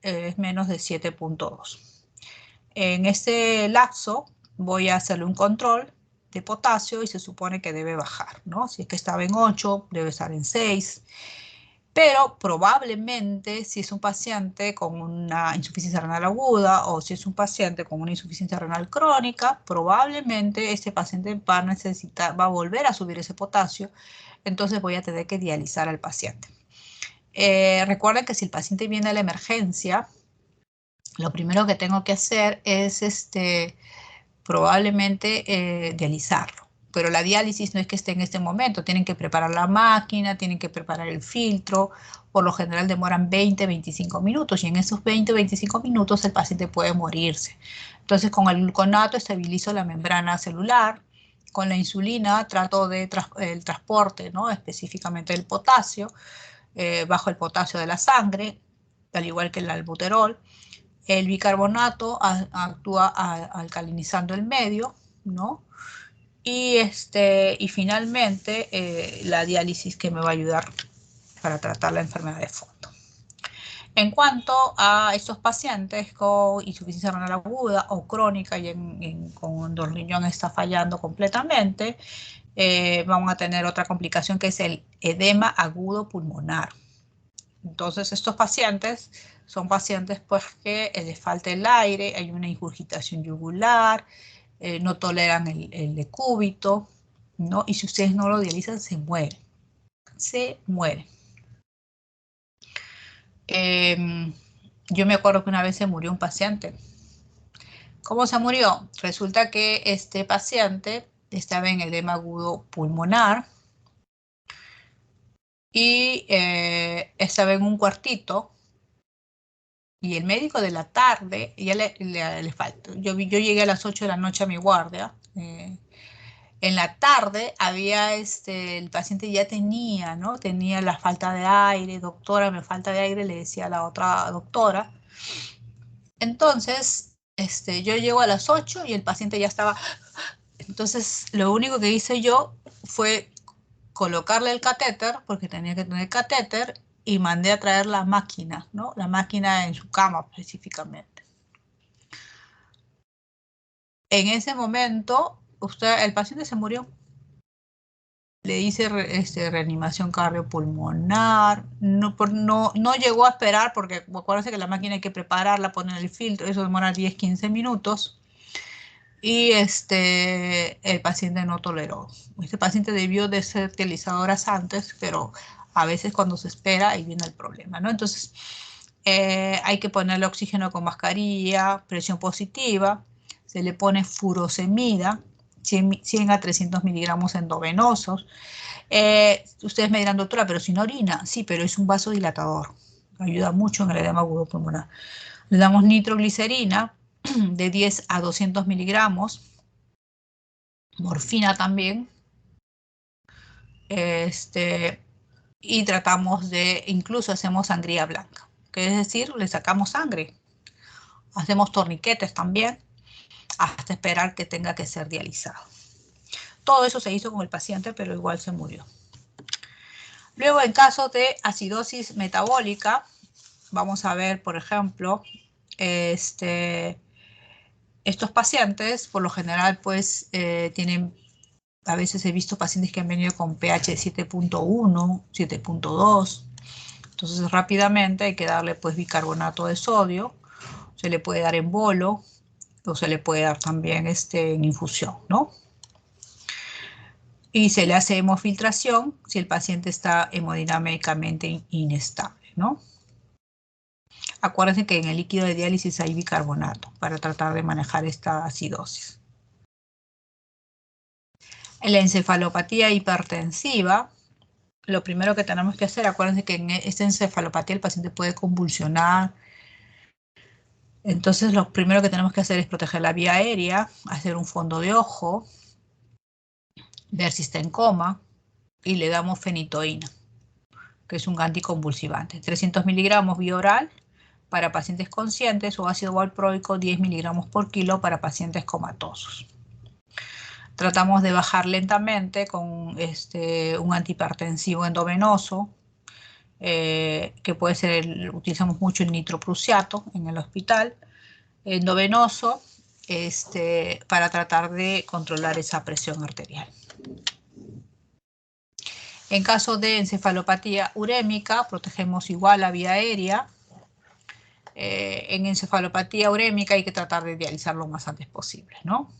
es menos de 7.2. En este lapso voy a hacerle un control de potasio y se supone que debe bajar, ¿no? Si es que estaba en 8, debe estar en 6. Pero probablemente si es un paciente con una insuficiencia renal aguda, o si es un paciente con una insuficiencia renal crónica, probablemente este paciente va a volver a subir ese potasio, entonces voy a tener que dializar al paciente. Recuerden que si el paciente viene a la emergencia, lo primero que tengo que hacer es probablemente dializarlo. Pero la diálisis no es que esté en este momento, tienen que preparar la máquina, tienen que preparar el filtro, por lo general demoran 20-25 minutos y en esos 20-25 minutos el paciente puede morirse. Entonces con el gluconato estabilizo la membrana celular, con la insulina trato de el transporte, ¿no? Específicamente el potasio, bajo el potasio de la sangre, al igual que el albuterol. El bicarbonato actúa alcalinizando el medio, ¿no? Y finalmente la diálisis que me va a ayudar para tratar la enfermedad de fondo. En cuanto a estos pacientes con insuficiencia renal aguda o crónica y cuando el riñón está fallando completamente, vamos a tener otra complicación que es el edema agudo pulmonar. Entonces estos pacientes son pacientes pues que les falta el aire, hay una ingurgitación yugular, no toleran el decúbito, ¿no? Y si ustedes no lo dializan, se mueren. Se mueren. Yo me acuerdo que una vez se murió un paciente. ¿Cómo se murió? Resulta que este paciente estaba en edema agudo pulmonar y estaba en un cuartito. Y el médico de la tarde, ya le falta. Yo llegué a las 8 de la noche a mi guardia. En la tarde había el paciente ya tenía, ¿no? Tenía la falta de aire. Doctora, me falta de aire, le decía a la otra doctora. Entonces, yo llego a las 8 y el paciente ya estaba. Entonces, lo único que hice yo fue colocarle el catéter, porque tenía que tener catéter, y mandé a traer la máquina, ¿no? La máquina en su cama específicamente. En ese momento, el paciente se murió. Le hice reanimación cardiopulmonar. No llegó a esperar, porque acuérdense que la máquina hay que prepararla, poner el filtro, eso demora 10-15 minutos. Y el paciente no toleró. Este paciente debió de ser dializado horas antes, pero a veces cuando se espera, ahí viene el problema, ¿no? Entonces, hay que ponerle oxígeno con mascarilla, presión positiva, se le pone furosemida, 100 a 300 miligramos endovenosos. Ustedes me dirán, doctora, pero si no orina, sí, pero es un vasodilatador, ayuda mucho en el edema agudo pulmonar. Le damos nitroglicerina de 10 a 200 miligramos, morfina también, y tratamos incluso hacemos sangría blanca, que es decir, le sacamos sangre. Hacemos torniquetes también, hasta esperar que tenga que ser dializado. Todo eso se hizo con el paciente, pero igual se murió. Luego, en caso de acidosis metabólica, vamos a ver, por ejemplo, estos pacientes, por lo general, pues, tienen, a veces he visto pacientes que han venido con pH 7.1, 7.2. Entonces, rápidamente hay que darle, pues, bicarbonato de sodio. Se le puede dar en bolo o se le puede dar también en infusión, ¿no? Y se le hace hemofiltración si el paciente está hemodinámicamente inestable, ¿no? Acuérdense que en el líquido de diálisis hay bicarbonato para tratar de manejar esta acidosis. En la encefalopatía hipertensiva, lo primero que tenemos que hacer, acuérdense que en esta encefalopatía el paciente puede convulsionar. Entonces, lo primero que tenemos que hacer es proteger la vía aérea, hacer un fondo de ojo, ver si está en coma y le damos fenitoína, que es un anticonvulsivante. 300 miligramos vía oral para pacientes conscientes o ácido valproico 10 miligramos por kilo para pacientes comatosos. Tratamos de bajar lentamente con un antihipertensivo endovenoso, que puede ser, utilizamos mucho el nitroprusiato en el hospital, endovenoso, para tratar de controlar esa presión arterial. En caso de encefalopatía urémica, protegemos igual la vía aérea. En encefalopatía urémica hay que tratar de dializar lo más antes posible, ¿no?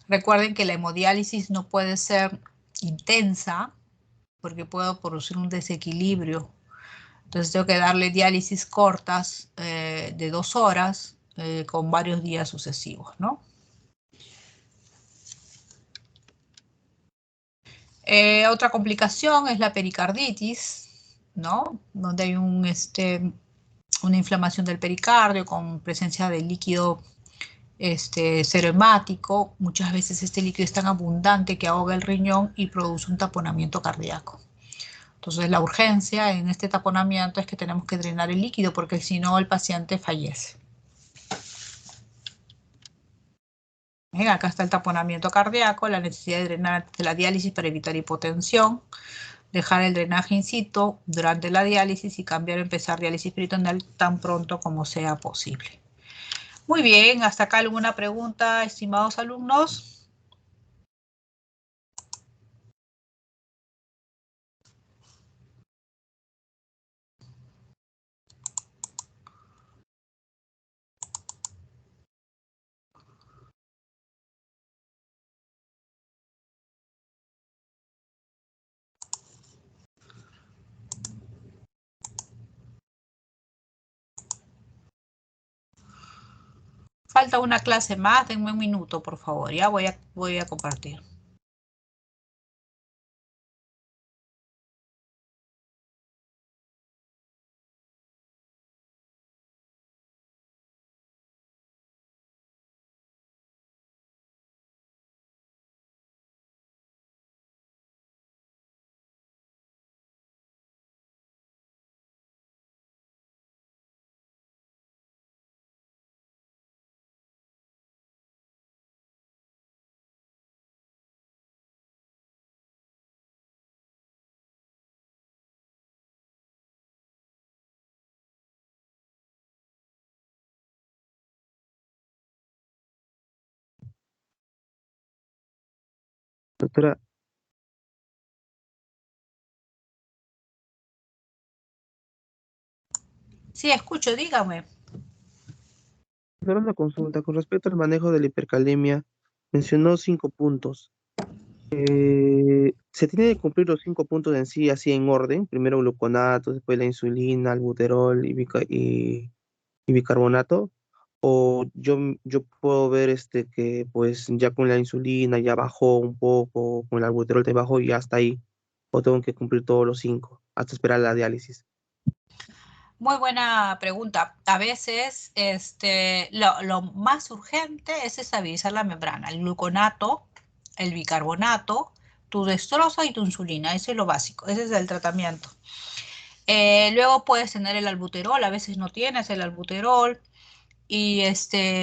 Recuerden que la hemodiálisis no puede ser intensa porque puede producir un desequilibrio Entonces tengo que darle diálisis cortas de 2 horas con varios días sucesivos, ¿no? Otra complicación es la pericarditis, ¿no? Donde hay una inflamación del pericardio con presencia de líquido serohemático. Muchas veces este líquido es tan abundante que ahoga el riñón y produce un taponamiento cardíaco. Entonces la urgencia en este taponamiento es que tenemos que drenar el líquido porque si no el paciente fallece. Bien, acá está el taponamiento cardíaco, la necesidad de drenar antes de la diálisis para evitar hipotensión, dejar el drenaje in situ durante la diálisis y cambiar o empezar diálisis peritoneal tan pronto como sea posible. Muy bien, hasta acá alguna pregunta, estimados alumnos. Falta una clase más, denme un minuto, por favor, ya voy a compartir. Doctora, Sí, escucho, dígame. solo una consulta. Con respecto al manejo de la hipercalemia, mencionó 5 puntos. ¿Se tiene que cumplir los 5 puntos en sí, así en orden? Primero gluconato, después la insulina, albuterol y bicarbonato. O yo puedo ver que pues ya con la insulina ya bajó un poco, con el albuterol te bajó y ya hasta ahí. O tengo que cumplir todos los 5 hasta esperar la diálisis. Muy buena pregunta. A veces lo más urgente es estabilizar la membrana, el gluconato, el bicarbonato, tu dextrosa y tu insulina. Eso es lo básico, ese es el tratamiento. Luego puedes tener el albuterol, a veces no tienes el albuterol y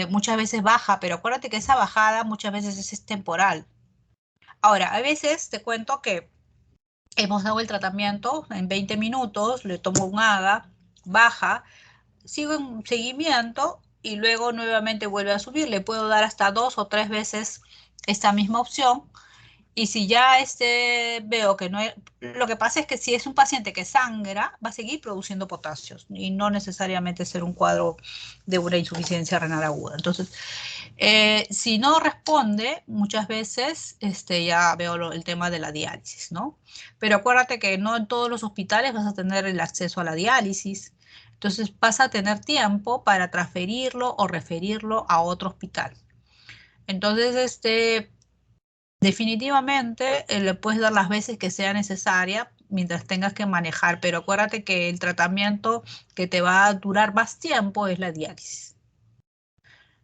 muchas veces baja, pero acuérdate que esa bajada muchas veces es temporal. Ahora, a veces te cuento que hemos dado el tratamiento en 20 minutos, le tomo un AGA, baja, sigo en seguimiento y luego nuevamente vuelve a subir. Le puedo dar hasta 2 o 3 veces esta misma opción. Y si ya veo que no hay, lo que pasa es que si es un paciente que sangra, va a seguir produciendo potasios y no necesariamente ser un cuadro de una insuficiencia renal aguda. Entonces, si no responde, muchas veces ya veo el tema de la diálisis, ¿no? Pero acuérdate que no en todos los hospitales vas a tener el acceso a la diálisis. Entonces vas a tener tiempo para transferirlo o referirlo a otro hospital. Entonces, definitivamente le puedes dar las veces que sea necesaria mientras tengas que manejar, pero acuérdate que el tratamiento que te va a durar más tiempo es la diálisis.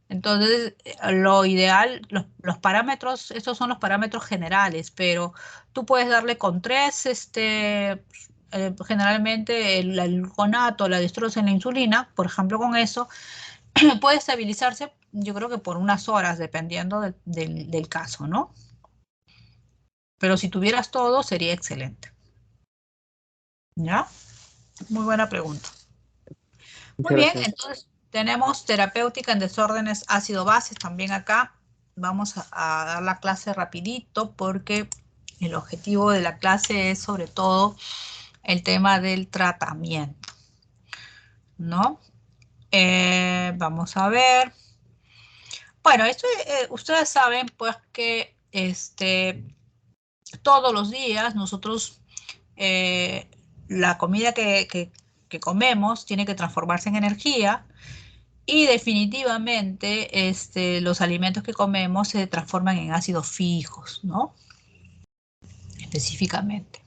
Entonces, lo ideal, los parámetros, estos son los parámetros generales, pero tú puedes darle con 3, generalmente el gluconato, la dextrosa y la insulina, por ejemplo, con eso, puede estabilizarse, yo creo que por unas horas, dependiendo del caso, ¿no? Pero si tuvieras todo, sería excelente. ¿Ya? Muy buena pregunta. Muy Muchas bien, gracias. entonces tenemos terapéutica en desórdenes ácido-bases también acá. Vamos a dar la clase rapidito porque el objetivo de la clase es sobre todo el tema del tratamiento, ¿no? Vamos a ver. Bueno, esto, ustedes saben pues que todos los días nosotros la comida que que comemos tiene que transformarse en energía y definitivamente los alimentos que comemos se transforman en ácidos fijos, ¿no? Específicamente.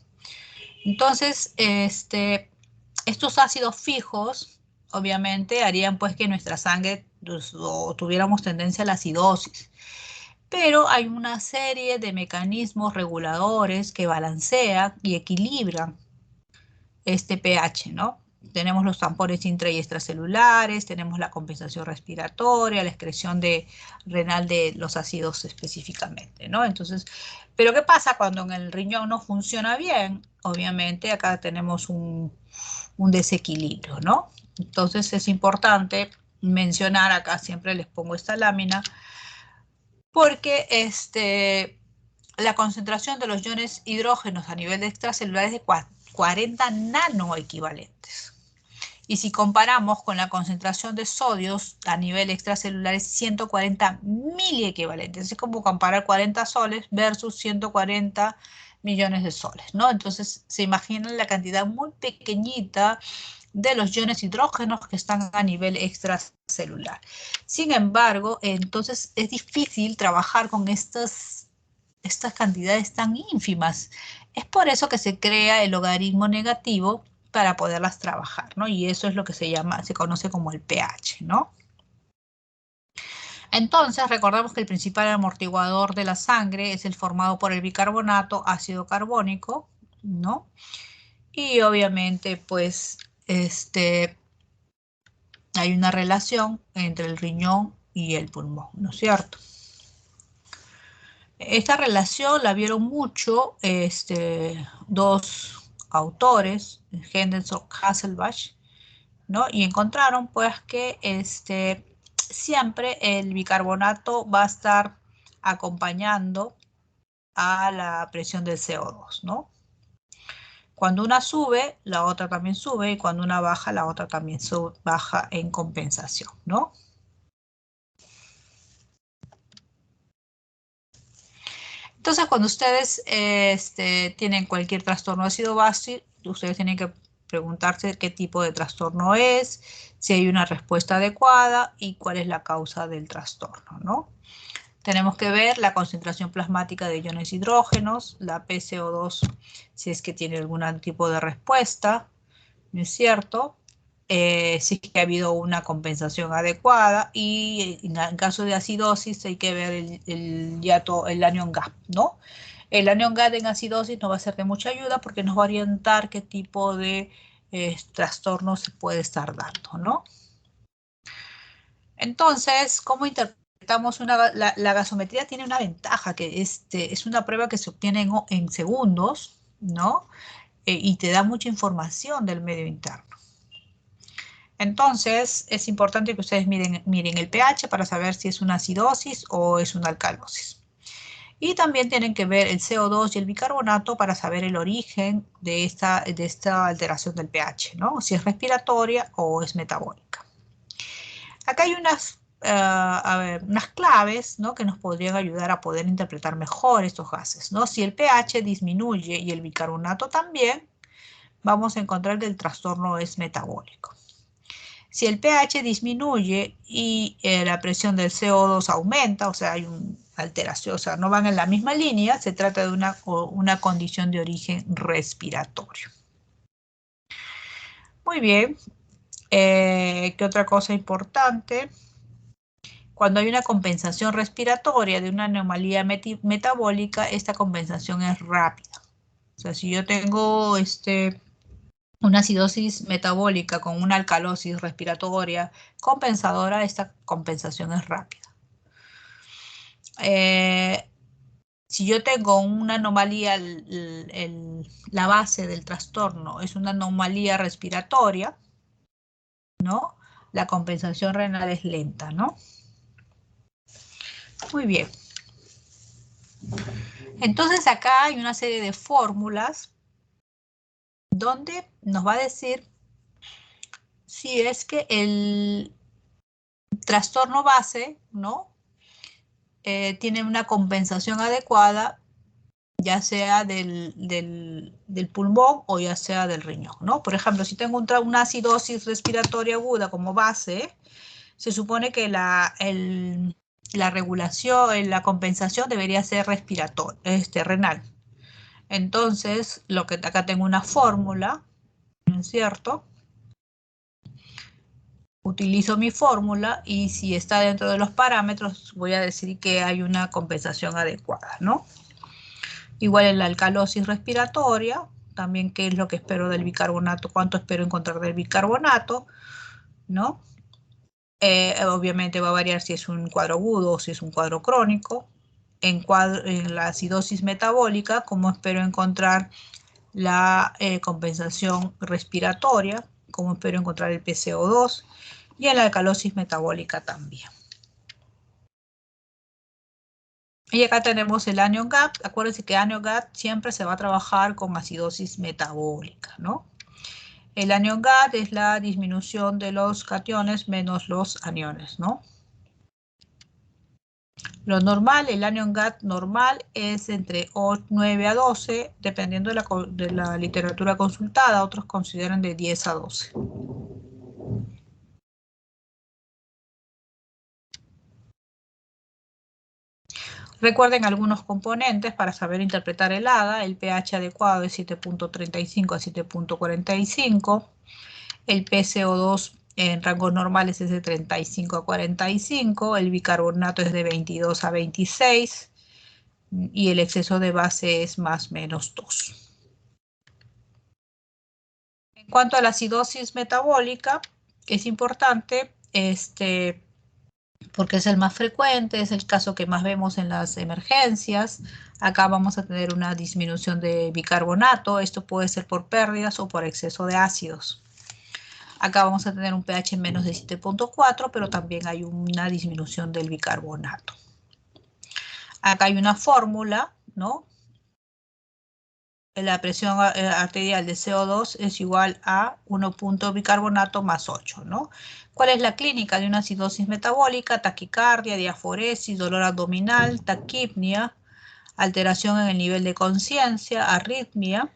Entonces, estos ácidos fijos, obviamente, harían pues que nuestra sangre tuviéramos tendencia a la acidosis. Pero hay una serie de mecanismos reguladores que balancean y equilibran este pH, ¿no? Tenemos los tapones intra y extracelulares, tenemos la compensación respiratoria, la excreción renal de los ácidos específicamente, ¿no? Entonces, pero ¿qué pasa cuando en el riñón no funciona bien? Obviamente acá tenemos un desequilibrio, ¿no? Entonces es importante mencionar, acá siempre les pongo esta lámina, porque la concentración de los iones hidrógenos a nivel de extracelular es de 40 nanoequivalentes. Y si comparamos con la concentración de sodios a nivel extracelular es 140 miliequivalentes. Es como comparar 40 soles versus 140 millones de soles, ¿no? Entonces se imaginan la cantidad muy pequeñita de los iones hidrógenos que están a nivel extracelular. Sin embargo, entonces es difícil trabajar con estas cantidades tan ínfimas. Es por eso que se crea el logaritmo negativo para poderlas trabajar, ¿no? Y eso es lo que se conoce como el pH, ¿no? Entonces, recordamos que el principal amortiguador de la sangre es el formado por el bicarbonato, ácido carbónico, ¿no? Y obviamente, pues, hay una relación entre el riñón y el pulmón, ¿no es cierto? Esta relación la vieron mucho dos autores, Henderson y Hasselbalch, ¿no? Y encontraron pues que siempre el bicarbonato va a estar acompañando a la presión del CO2, ¿no? Cuando una sube, la otra también sube, y cuando una baja, la otra también baja en compensación, ¿no? Entonces, cuando ustedes tienen cualquier trastorno ácido-base, ustedes tienen que preguntarse qué tipo de trastorno es, si hay una respuesta adecuada y cuál es la causa del trastorno, ¿no? Tenemos que ver la concentración plasmática de iones hidrógenos, la PCO2, si es que tiene algún tipo de respuesta, ¿no es cierto? Si es que ha habido una compensación adecuada y en caso de acidosis hay que ver el anion gap, ¿no? El anion gap en acidosis no va a ser de mucha ayuda porque nos va a orientar qué tipo de trastorno se puede estar dando, ¿no? Entonces, ¿cómo interpretamos la gasometría? Tiene una ventaja, que es una prueba que se obtiene en segundos, ¿no? Y te da mucha información del medio interno. Entonces, es importante que ustedes miren el pH para saber si es una acidosis o es una alcalosis. Y también tienen que ver el CO2 y el bicarbonato para saber el origen de esta alteración del pH, ¿no? Si es respiratoria o es metabólica. Acá hay unas claves, ¿no? Que nos podrían ayudar a poder interpretar mejor estos gases, ¿no? Si el pH disminuye y el bicarbonato también, vamos a encontrar que el trastorno es metabólico. Si el pH disminuye y la presión del CO2 aumenta, o sea, hay una alteración, o sea, no van en la misma línea, se trata de una condición de origen respiratorio. Muy bien. ¿Qué otra cosa importante? Cuando hay una compensación respiratoria de una anomalía metabólica, esta compensación es rápida. O sea, si yo tengo una acidosis metabólica con una alcalosis respiratoria compensadora, esta compensación es rápida. Si yo tengo una anomalía, la base del trastorno es una anomalía respiratoria, ¿no? La compensación renal es lenta, ¿no? Muy bien. Entonces acá hay una serie de fórmulas donde nos va a decir si es que el trastorno base, ¿no? Tiene una compensación adecuada ya sea del pulmón o ya sea del riñón, ¿no? Por ejemplo, si tengo una acidosis respiratoria aguda como base, se supone que la regulación, la compensación debería ser renal. Entonces, acá tengo una fórmula, ¿no es cierto? Utilizo mi fórmula y si está dentro de los parámetros, voy a decir que hay una compensación adecuada, ¿no? Igual en la alcalosis respiratoria, también qué es lo que espero del bicarbonato, cuánto espero encontrar del bicarbonato, ¿no? Obviamente va a variar si es un cuadro agudo o si es un cuadro crónico. En la acidosis metabólica, cómo espero encontrar la compensación respiratoria, cómo espero encontrar el PCO2, y en la alcalosis metabólica también. Y acá tenemos el anion-gap. Acuérdense que anion-gap siempre se va a trabajar con acidosis metabólica, ¿no? El anion-gap es la disminución de los cationes menos los aniones, ¿no? Lo normal, el anion-gap normal es entre 9 a 12, dependiendo de la literatura consultada. Otros consideran de 10 a 12. Recuerden algunos componentes para saber interpretar el AGA. El pH adecuado es 7.35 a 7.45. El PCO2 en rangos normales es de 35 a 45. El bicarbonato es de 22 a 26. Y el exceso de base es más menos 2. En cuanto a la acidosis metabólica, es importante porque es el más frecuente, es el caso que más vemos en las emergencias. Acá vamos a tener una disminución de bicarbonato. Esto puede ser por pérdidas o por exceso de ácidos. Acá vamos a tener un pH menos de 7.4, pero también hay una disminución del bicarbonato. Acá hay una fórmula, ¿no? La presión arterial de CO2 es igual a 1 punto bicarbonato más 8, ¿no? ¿Cuál es la clínica de una acidosis metabólica? Taquicardia, diaforesis, dolor abdominal, taquipnia, alteración en el nivel de conciencia, arritmia,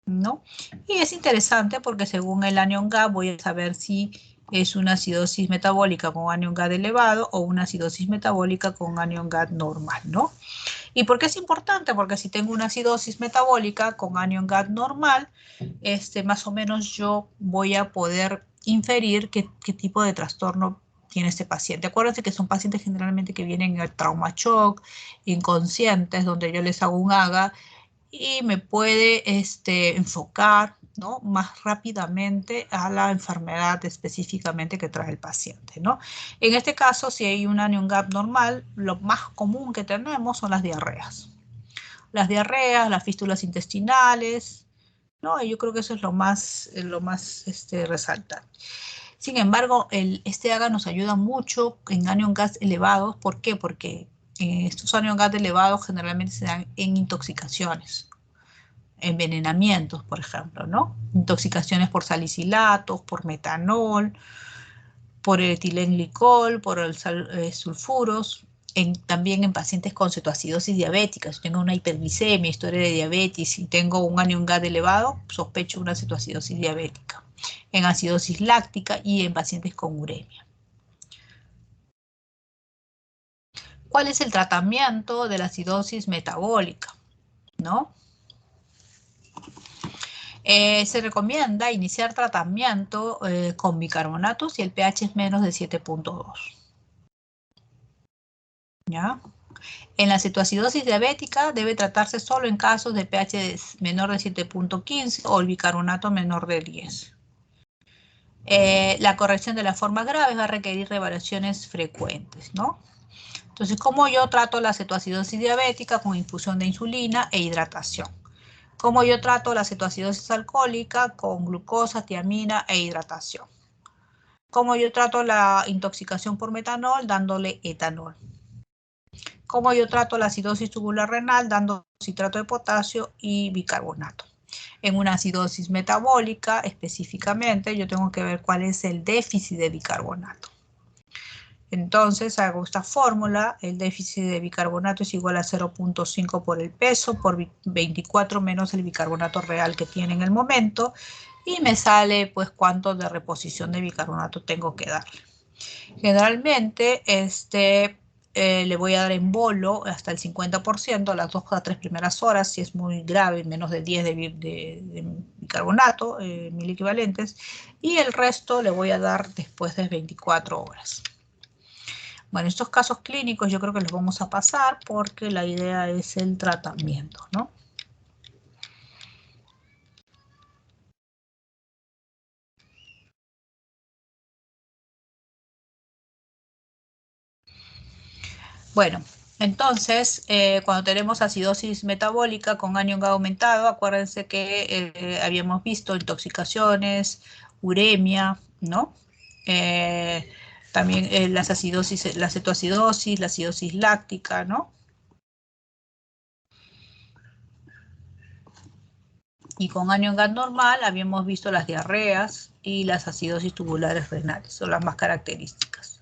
¿no? Y es interesante porque según el anion-gap voy a saber si es una acidosis metabólica con anion-gap elevado o una acidosis metabólica con anion-gap normal, ¿no? ¿Y por qué es importante? Porque si tengo una acidosis metabólica con anion-gap normal, más o menos yo voy a poder inferir qué tipo de trastorno tiene este paciente. Acuérdense que son pacientes generalmente que vienen en trauma shock, inconscientes, donde yo les hago un AGA y me puede enfocar, ¿no?, más rápidamente a la enfermedad específicamente que trae el paciente, ¿no? En este caso, si hay un anion-gap normal, lo más común que tenemos son las diarreas. Las diarreas, las fístulas intestinales, ¿no? Y yo creo que eso es lo más resaltante. Sin embargo, este AGA nos ayuda mucho en anion-gaps elevados. ¿Por qué? Porque estos anion-gaps elevados generalmente se dan en intoxicaciones, envenenamientos, por ejemplo, ¿no? Intoxicaciones por salicilatos, por metanol, por el etilenglicol, por el sulfuros, también en pacientes con cetoacidosis diabética. Si tengo una hiperglicemia, historia de diabetes y tengo un anion-gap elevado, sospecho una cetoacidosis diabética. En acidosis láctica y en pacientes con uremia. ¿Cuál es el tratamiento de la acidosis metabólica? ¿No? Se recomienda iniciar tratamiento con bicarbonato si el pH es menos de 7.2. ¿Ya? En la cetoacidosis diabética debe tratarse solo en casos de pH menor de 7.15 o el bicarbonato menor de 10. La corrección de las formas graves va a requerir reevaluaciones frecuentes, ¿no? Entonces, ¿cómo yo trato la cetoacidosis diabética? Con infusión de insulina e hidratación. ¿Cómo yo trato la cetoacidosis alcohólica? Con glucosa, tiamina e hidratación. ¿Cómo yo trato la intoxicación por metanol? Dándole etanol. ¿Cómo yo trato la acidosis tubular renal? Dando citrato de potasio y bicarbonato. En una acidosis metabólica, específicamente, yo tengo que ver cuál es el déficit de bicarbonato. Entonces hago esta fórmula, el déficit de bicarbonato es igual a 0.5 por el peso, por 24 menos el bicarbonato real que tiene en el momento, y me sale pues cuánto de reposición de bicarbonato tengo que darle. Generalmente le voy a dar en bolo hasta el 50% a las 2 a 3 primeras horas, si es muy grave, menos de 10 de bicarbonato, mil equivalentes, y el resto le voy a dar después de 24 horas. Bueno, estos casos clínicos yo creo que los vamos a pasar porque la idea es el tratamiento, ¿no? Bueno, entonces, cuando tenemos acidosis metabólica con anión aumentado, acuérdense que habíamos visto intoxicaciones, uremia, ¿no? También las acidosis, la cetoacidosis, la acidosis láctica, ¿no? Y con anión gas normal habíamos visto las diarreas y las acidosis tubulares renales, son las más características.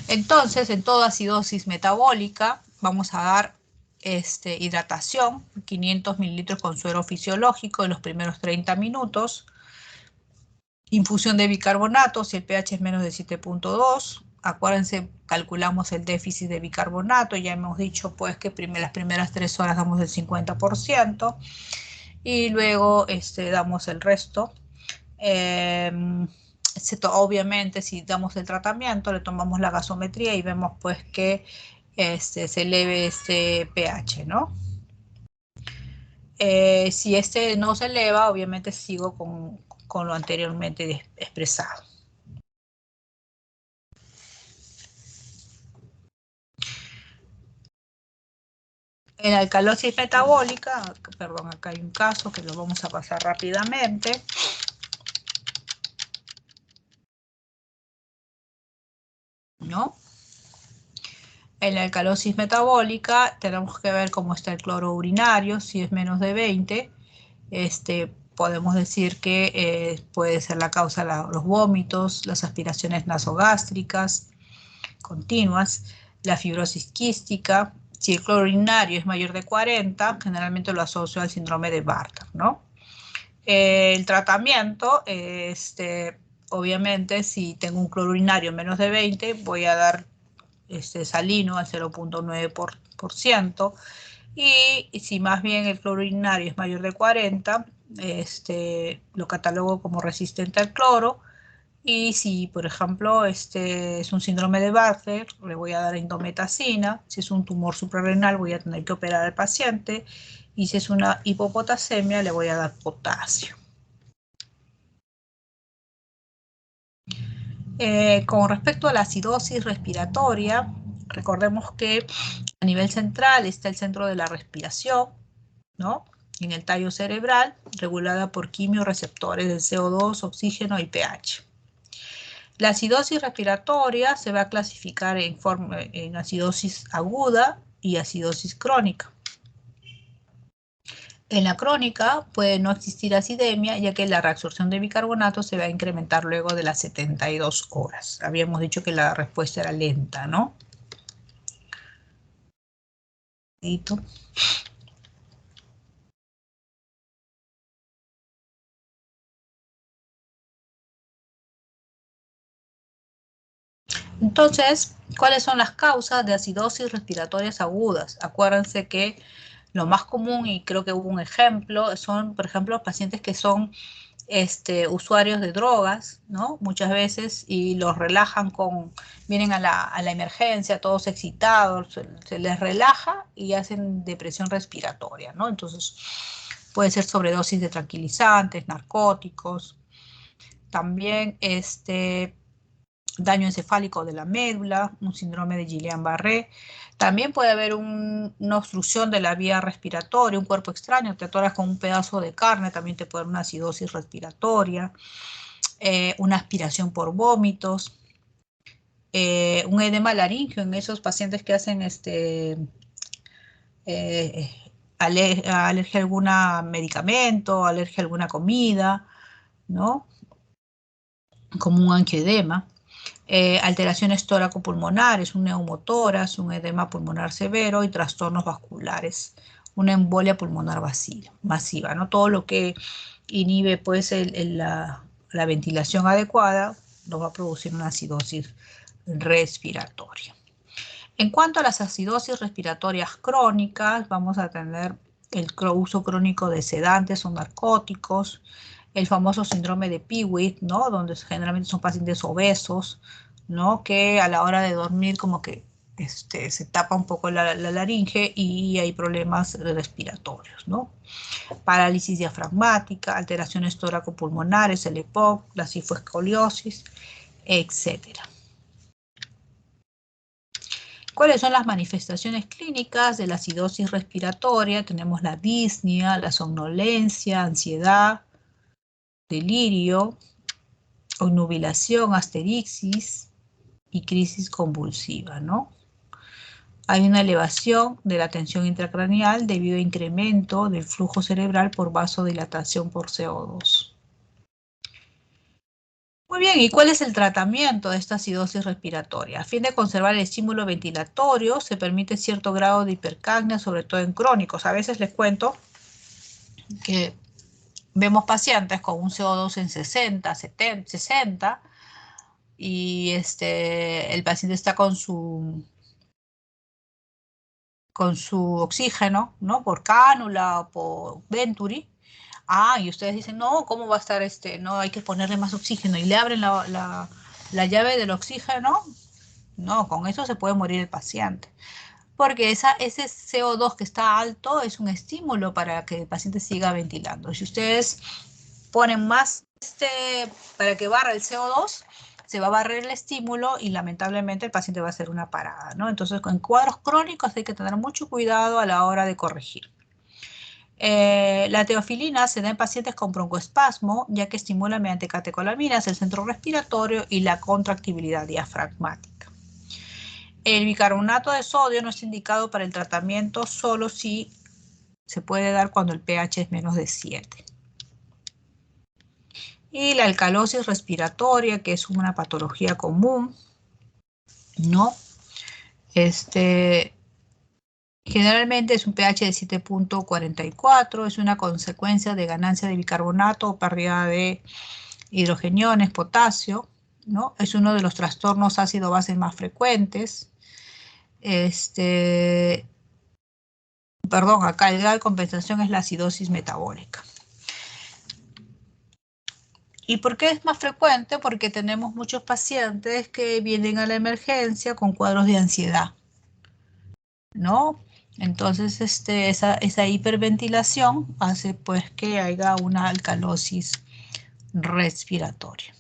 Entonces, en toda acidosis metabólica vamos a dar hidratación, 500 mililitros con suero fisiológico en los primeros 30 minutos. Infusión de bicarbonato, si el pH es menos de 7.2. Acuérdense, calculamos el déficit de bicarbonato. Ya hemos dicho pues que las primeras 3 horas damos el 50%. Y luego damos el resto. Obviamente, si damos el tratamiento, le tomamos la gasometría y vemos pues que se eleve este pH, ¿no? Si no se eleva, obviamente sigo con lo anteriormente expresado. En alcalosis metabólica, perdón, acá hay un caso que lo vamos a pasar rápidamente. ¿No? En la alcalosis metabólica tenemos que ver cómo está el cloro urinario, si es menos de 20, podemos decir que puede ser la causa los vómitos, las aspiraciones nasogástricas continuas, la fibrosis quística. Si el cloro urinario es mayor de 40, generalmente lo asocio al síndrome de Bartter, ¿no? El tratamiento, obviamente, si tengo un cloro urinario menos de 20, voy a dar salino al 0.9%. Y si más bien el cloro urinario es mayor de 40, lo catalogo como resistente al cloro. Y si, por ejemplo, es un síndrome de Bartter, le voy a dar indometacina. Si es un tumor suprarrenal, voy a tener que operar al paciente. Y si es una hipopotasemia, le voy a dar potasio. Con respecto a la acidosis respiratoria, recordemos que a nivel central está el centro de la respiración, ¿no? En el tallo cerebral, regulada por quimiorreceptores de CO2, oxígeno y pH. La acidosis respiratoria se va a clasificar en acidosis aguda y acidosis crónica. En la crónica puede no existir acidemia, ya que la reabsorción de bicarbonato se va a incrementar luego de las 72 horas. Habíamos dicho que la respuesta era lenta, ¿no? Entonces, ¿cuáles son las causas de acidosis respiratorias agudas? Acuérdense que lo más común, y creo que hubo un ejemplo, son, por ejemplo, los pacientes que son usuarios de drogas, ¿no? Muchas veces, y los relajan vienen a la emergencia, todos excitados, se les relaja y hacen depresión respiratoria, ¿no? Entonces, puede ser sobredosis de tranquilizantes, narcóticos, también daño encefálico de la médula, un síndrome de Guillain-Barré. También puede haber una obstrucción de la vía respiratoria, un cuerpo extraño, te atoras con un pedazo de carne, también te puede dar una acidosis respiratoria, una aspiración por vómitos, un edema laríngeo en esos pacientes que hacen alergia a algún medicamento, alergia a alguna comida, ¿no? como un angioedema. Alteraciones tóraco-pulmonares, un neumotórax, un edema pulmonar severo y trastornos vasculares, una embolia pulmonar masiva, ¿no? Todo lo que inhibe pues la ventilación adecuada nos va a producir una acidosis respiratoria. En cuanto a las acidosis respiratorias crónicas, vamos a tener el uso crónico de sedantes o narcóticos, el famoso síndrome de Peeweet, ¿no? Donde generalmente son pacientes obesos, ¿no? Que a la hora de dormir como que se tapa un poco la laringe y hay problemas respiratorios, ¿no? Parálisis diafragmática, alteraciones tóraco-pulmonares, el EPOC, la cifoescoliosis, etcétera. ¿Cuáles son las manifestaciones clínicas de la acidosis respiratoria? Tenemos la disnea, la somnolencia, ansiedad, delirio, obnubilación, asterixis y crisis convulsiva, ¿no? Hay una elevación de la tensión intracraneal debido a incremento del flujo cerebral por vasodilatación por CO2. Muy bien, ¿y cuál es el tratamiento de esta acidosis respiratoria? A fin de conservar el estímulo ventilatorio, se permite cierto grado de hipercapnia, sobre todo en crónicos. A veces les cuento que vemos pacientes con un CO2 en 60, 70, 60, y el paciente está con su oxígeno, ¿no? Por cánula o por Venturi. Y ustedes dicen, no, ¿cómo va a estar no, hay que ponerle más oxígeno, y le abren la llave del oxígeno. No, con eso se puede morir el paciente. Porque ese CO2 que está alto es un estímulo para que el paciente siga ventilando. Si ustedes ponen más para que barra el CO2, se va a barrer el estímulo y lamentablemente el paciente va a hacer una parada, ¿no? Entonces, en cuadros crónicos hay que tener mucho cuidado a la hora de corregir. La teofilina se da en pacientes con broncoespasmo, ya que estimula mediante catecolaminas el centro respiratorio y la contractibilidad diafragmática. El bicarbonato de sodio no es indicado para el tratamiento, solo si se puede dar cuando el pH es menos de 7. Y la alcalosis respiratoria, que es una patología común, ¿no? Generalmente es un pH de 7.44, es una consecuencia de ganancia de bicarbonato o pérdida de hidrogeniones, potasio, ¿no? Es uno de los trastornos ácido-base más frecuentes. Perdón, acá el grado de compensación es la acidosis metabólica. ¿Y por qué es más frecuente? Porque tenemos muchos pacientes que vienen a la emergencia con cuadros de ansiedad, ¿no? Entonces, esa hiperventilación hace pues que haya una alcalosis respiratoria.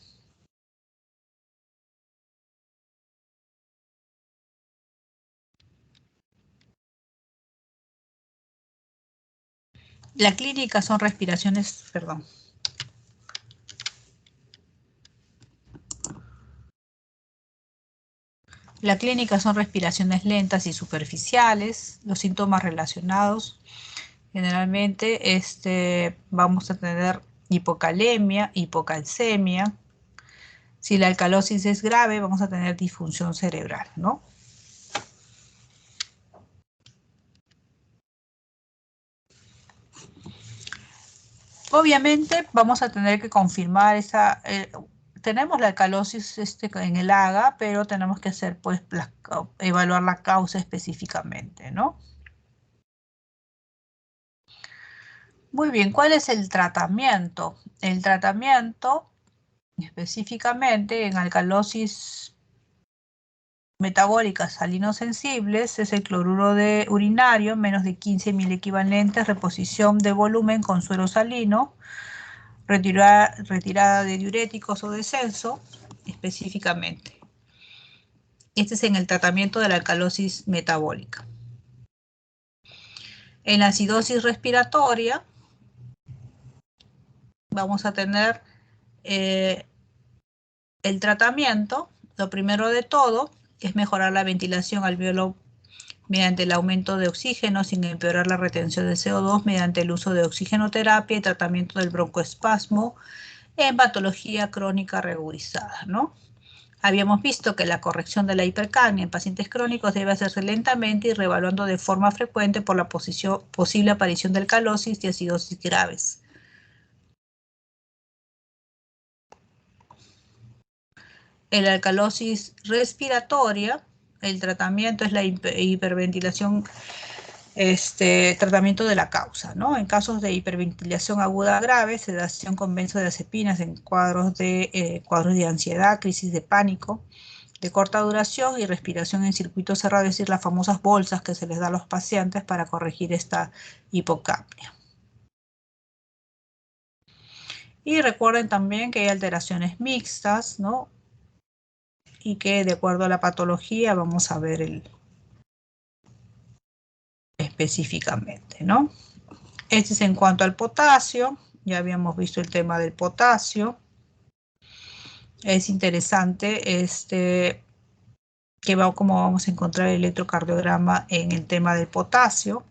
La clínica son respiraciones, perdón. La clínica son respiraciones lentas y superficiales. Los síntomas relacionados, generalmente vamos a tener hipocalemia, hipocalcemia. Si la alcalosis es grave, vamos a tener disfunción cerebral, ¿no? Obviamente vamos a tener que confirmar tenemos la alcalosis en el AGA, pero tenemos que hacer pues evaluar la causa específicamente, ¿no? Muy bien, ¿cuál es el tratamiento? El tratamiento específicamente en alcalosis metabólicas salinosensibles es el cloruro de urinario, menos de 15 miliequivalentes, reposición de volumen con suero salino, retirada de diuréticos o descenso, específicamente. Este es en el tratamiento de la alcalosis metabólica. En la acidosis respiratoria vamos a tener el tratamiento. Lo primero de todo es mejorar la ventilación alveolar mediante el aumento de oxígeno sin empeorar la retención de CO2 mediante el uso de oxigenoterapia y tratamiento del broncoespasmo en patología crónica reagudizada, ¿no? Habíamos visto que la corrección de la hipercapnia en pacientes crónicos debe hacerse lentamente y reevaluando de forma frecuente por la posible aparición de alcalosis y acidosis graves. En la alcalosis respiratoria, el tratamiento es la hiperventilación, tratamiento de la causa, ¿no? En casos de hiperventilación aguda grave, sedación con benzodiazepinas en cuadros de ansiedad, crisis de pánico, de corta duración y respiración en circuito cerrado, es decir, las famosas bolsas que se les da a los pacientes para corregir esta hipocapnia. Y recuerden también que hay alteraciones mixtas, ¿no? Y que de acuerdo a la patología vamos a ver específicamente, ¿no? Este es en cuanto al potasio. Ya habíamos visto el tema del potasio. Es interesante cómo vamos a encontrar el electrocardiograma en el tema del potasio.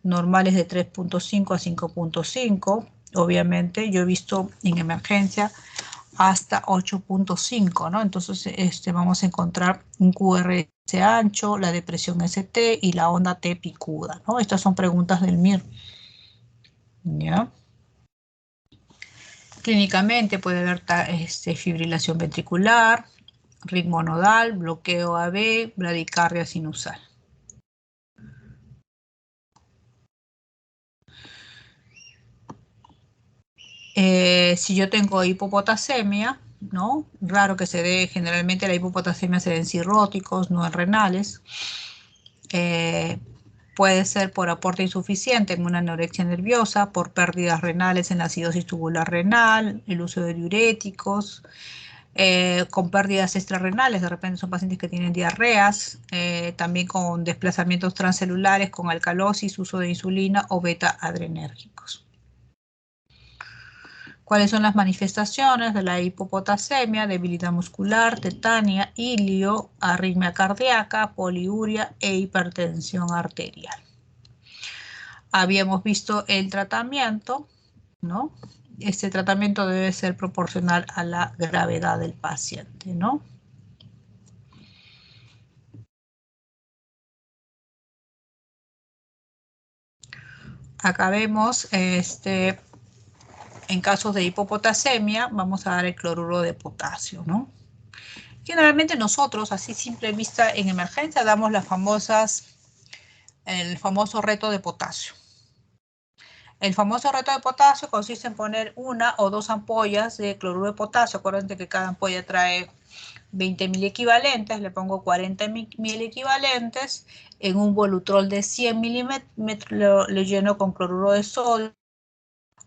Normales de 3.5 a 5.5. Obviamente yo he visto en emergencia hasta 8.5, ¿no? Entonces vamos a encontrar un QRS ancho, la depresión ST y la onda T picuda, ¿no? Estas son preguntas del MIR. ¿Ya? Clínicamente puede haber fibrilación ventricular, ritmo nodal, bloqueo AV, bradicardia sinusal. Si yo tengo hipopotasemia, ¿no? Raro que se dé, generalmente la hipopotasemia se da en cirróticos, no en renales. Puede ser por aporte insuficiente en una anorexia nerviosa, por pérdidas renales en la acidosis tubular renal, el uso de diuréticos, con pérdidas extrarrenales, de repente son pacientes que tienen diarreas, también con desplazamientos transcelulares, con alcalosis, uso de insulina o beta-adrenérgicos. ¿Cuáles son las manifestaciones de la hipopotasemia? Debilidad muscular, tetania, ilio, arritmia cardíaca, poliuria e hipertensión arterial. Habíamos visto el tratamiento, ¿no? Este tratamiento debe ser proporcional a la gravedad del paciente, ¿no? Acá vemos, en casos de hipopotasemia, vamos a dar el cloruro de potasio, ¿no? Generalmente nosotros, así simple vista en emergencia, damos el famoso reto de potasio. El famoso reto de potasio consiste en poner 1 o 2 ampollas de cloruro de potasio. Acuérdense que cada ampolla trae 20.000 equivalentes, le pongo 40.000 equivalentes en un volutrol de 100 milímetros, lo lleno con cloruro de sodio,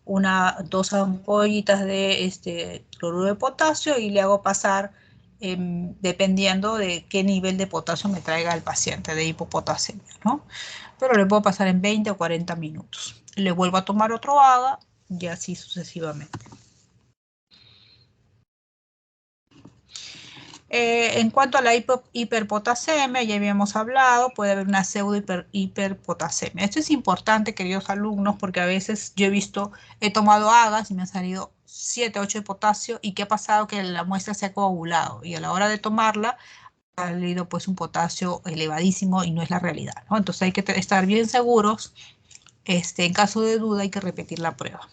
2 ampollitas de cloruro de potasio y le hago pasar dependiendo de qué nivel de potasio me traiga el paciente de hipopotasemia, ¿no? Pero le puedo pasar en 20 o 40 minutos. Le vuelvo a tomar otro AGA y así sucesivamente. En cuanto a la hiperpotasemia, ya habíamos hablado, puede haber una hiperpotasemia. Esto es importante, queridos alumnos, porque a veces yo he tomado AGAs y me han salido 7, 8 de potasio, y ¿qué ha pasado? Que la muestra se ha coagulado, y a la hora de tomarla, ha salido pues un potasio elevadísimo y no es la realidad, ¿no? Entonces hay que estar bien seguros. En caso de duda hay que repetir la prueba.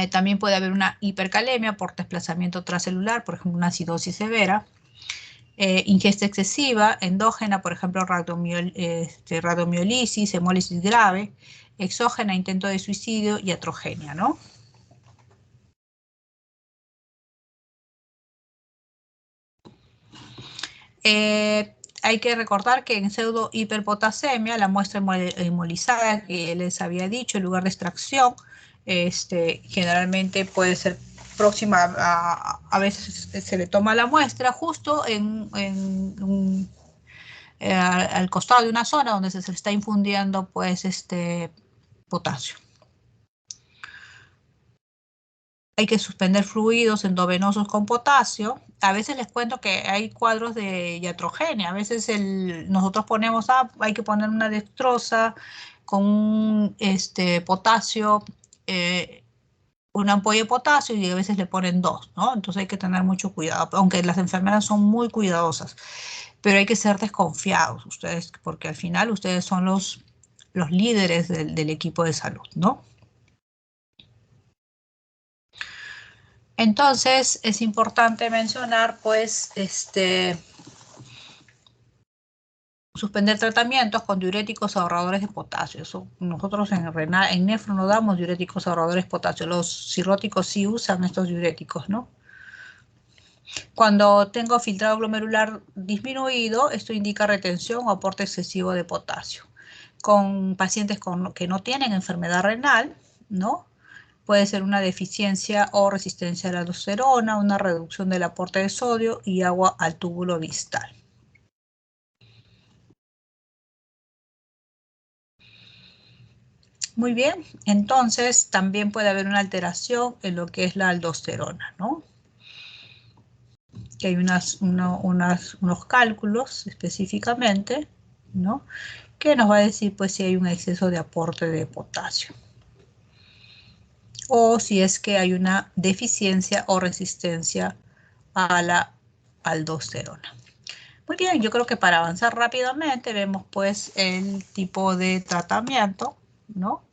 También puede haber una hipercalemia por desplazamiento transcelular, por ejemplo, una acidosis severa. Ingesta excesiva, endógena, por ejemplo, rhabdomiolisis, hemólisis grave, exógena, intento de suicidio y iatrogenia, ¿no? Hay que recordar que en pseudo hiperpotasemia, la muestra hemolizada que les había dicho, el lugar de extracción, generalmente puede ser próxima a veces se le toma la muestra justo al costado de una zona donde se está infundiendo pues potasio. Hay que suspender fluidos endovenosos con potasio. A veces les cuento que hay cuadros de iatrogenia. A veces nosotros ponemos, hay que poner una dextrosa con un potasio una ampolla de potasio y a veces le ponen 2, ¿no? Entonces hay que tener mucho cuidado, aunque las enfermeras son muy cuidadosas, pero hay que ser desconfiados ustedes, porque al final ustedes son los líderes del equipo de salud, ¿no? Entonces es importante mencionar, pues, suspender tratamientos con diuréticos ahorradores de potasio. Eso, nosotros en nefro no damos diuréticos ahorradores de potasio. Los cirróticos sí usan estos diuréticos, ¿no? Cuando tengo filtrado glomerular disminuido, esto indica retención o aporte excesivo de potasio. Con pacientes que no tienen enfermedad renal, ¿no? Puede ser una deficiencia o resistencia a la aldosterona, una reducción del aporte de sodio y agua al túbulo distal. Muy bien, entonces también puede haber una alteración en lo que es la aldosterona, ¿no? Que hay unos cálculos específicamente, ¿no? Que nos va a decir pues si hay un exceso de aporte de potasio. O si es que hay una deficiencia o resistencia a la aldosterona. Muy bien, yo creo que para avanzar rápidamente vemos pues el tipo de tratamiento, ¿no?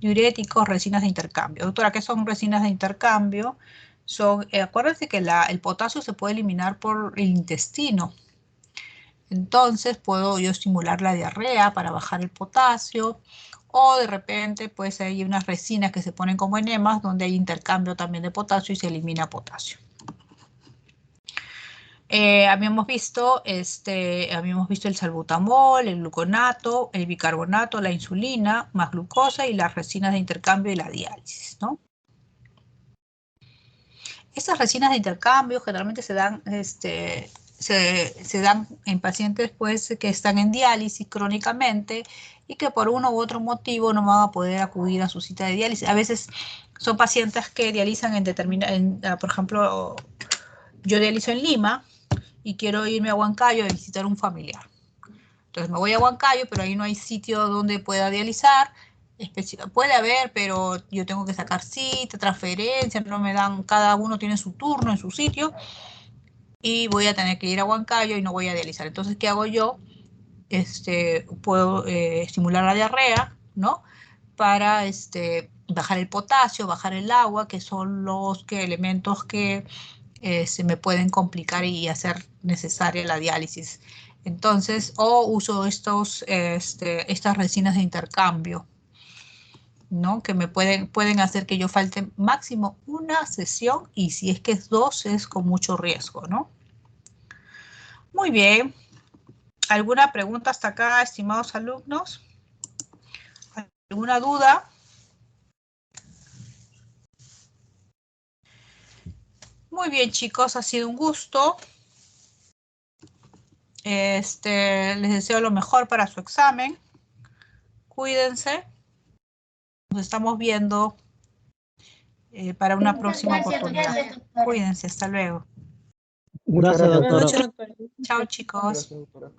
Diuréticos, resinas de intercambio. Doctora, ¿qué son resinas de intercambio? Acuérdense que el potasio se puede eliminar por el intestino. Entonces puedo yo estimular la diarrea para bajar el potasio. O de repente pues hay unas resinas que se ponen como enemas donde hay intercambio también de potasio y se elimina potasio. Habíamos visto el salbutamol, el gluconato, el bicarbonato, la insulina, más glucosa y las resinas de intercambio y la diálisis, ¿no? Estas resinas de intercambio generalmente se dan, se dan en pacientes pues, que están en diálisis crónicamente y que por uno u otro motivo no van a poder acudir a su cita de diálisis. A veces son pacientes que dializan por ejemplo, yo dializo en Lima y quiero irme a Huancayo a visitar un familiar. Entonces me voy a Huancayo, pero ahí no hay sitio donde pueda dializar. Puede haber, pero yo tengo que sacar cita, transferencia, no me dan, cada uno tiene su turno en su sitio y voy a tener que ir a Huancayo y no voy a dializar. Entonces, ¿qué hago yo? Puedo estimular la diarrea, ¿no? Para bajar el potasio, bajar el agua, que son los elementos que se me pueden complicar y hacer necesaria la diálisis. Entonces, o uso estas resinas de intercambio, ¿no? Que me pueden hacer que yo falte máximo una sesión y si es que es 2 es con mucho riesgo, ¿no? Muy bien. ¿Alguna pregunta hasta acá, estimados alumnos? ¿Alguna duda? Muy bien, chicos, ha sido un gusto. Les deseo lo mejor para su examen. Cuídense. Nos estamos viendo para una próxima oportunidad. Cuídense, hasta luego. Muchas gracias, doctora. Chao, chicos. Gracias, doctora.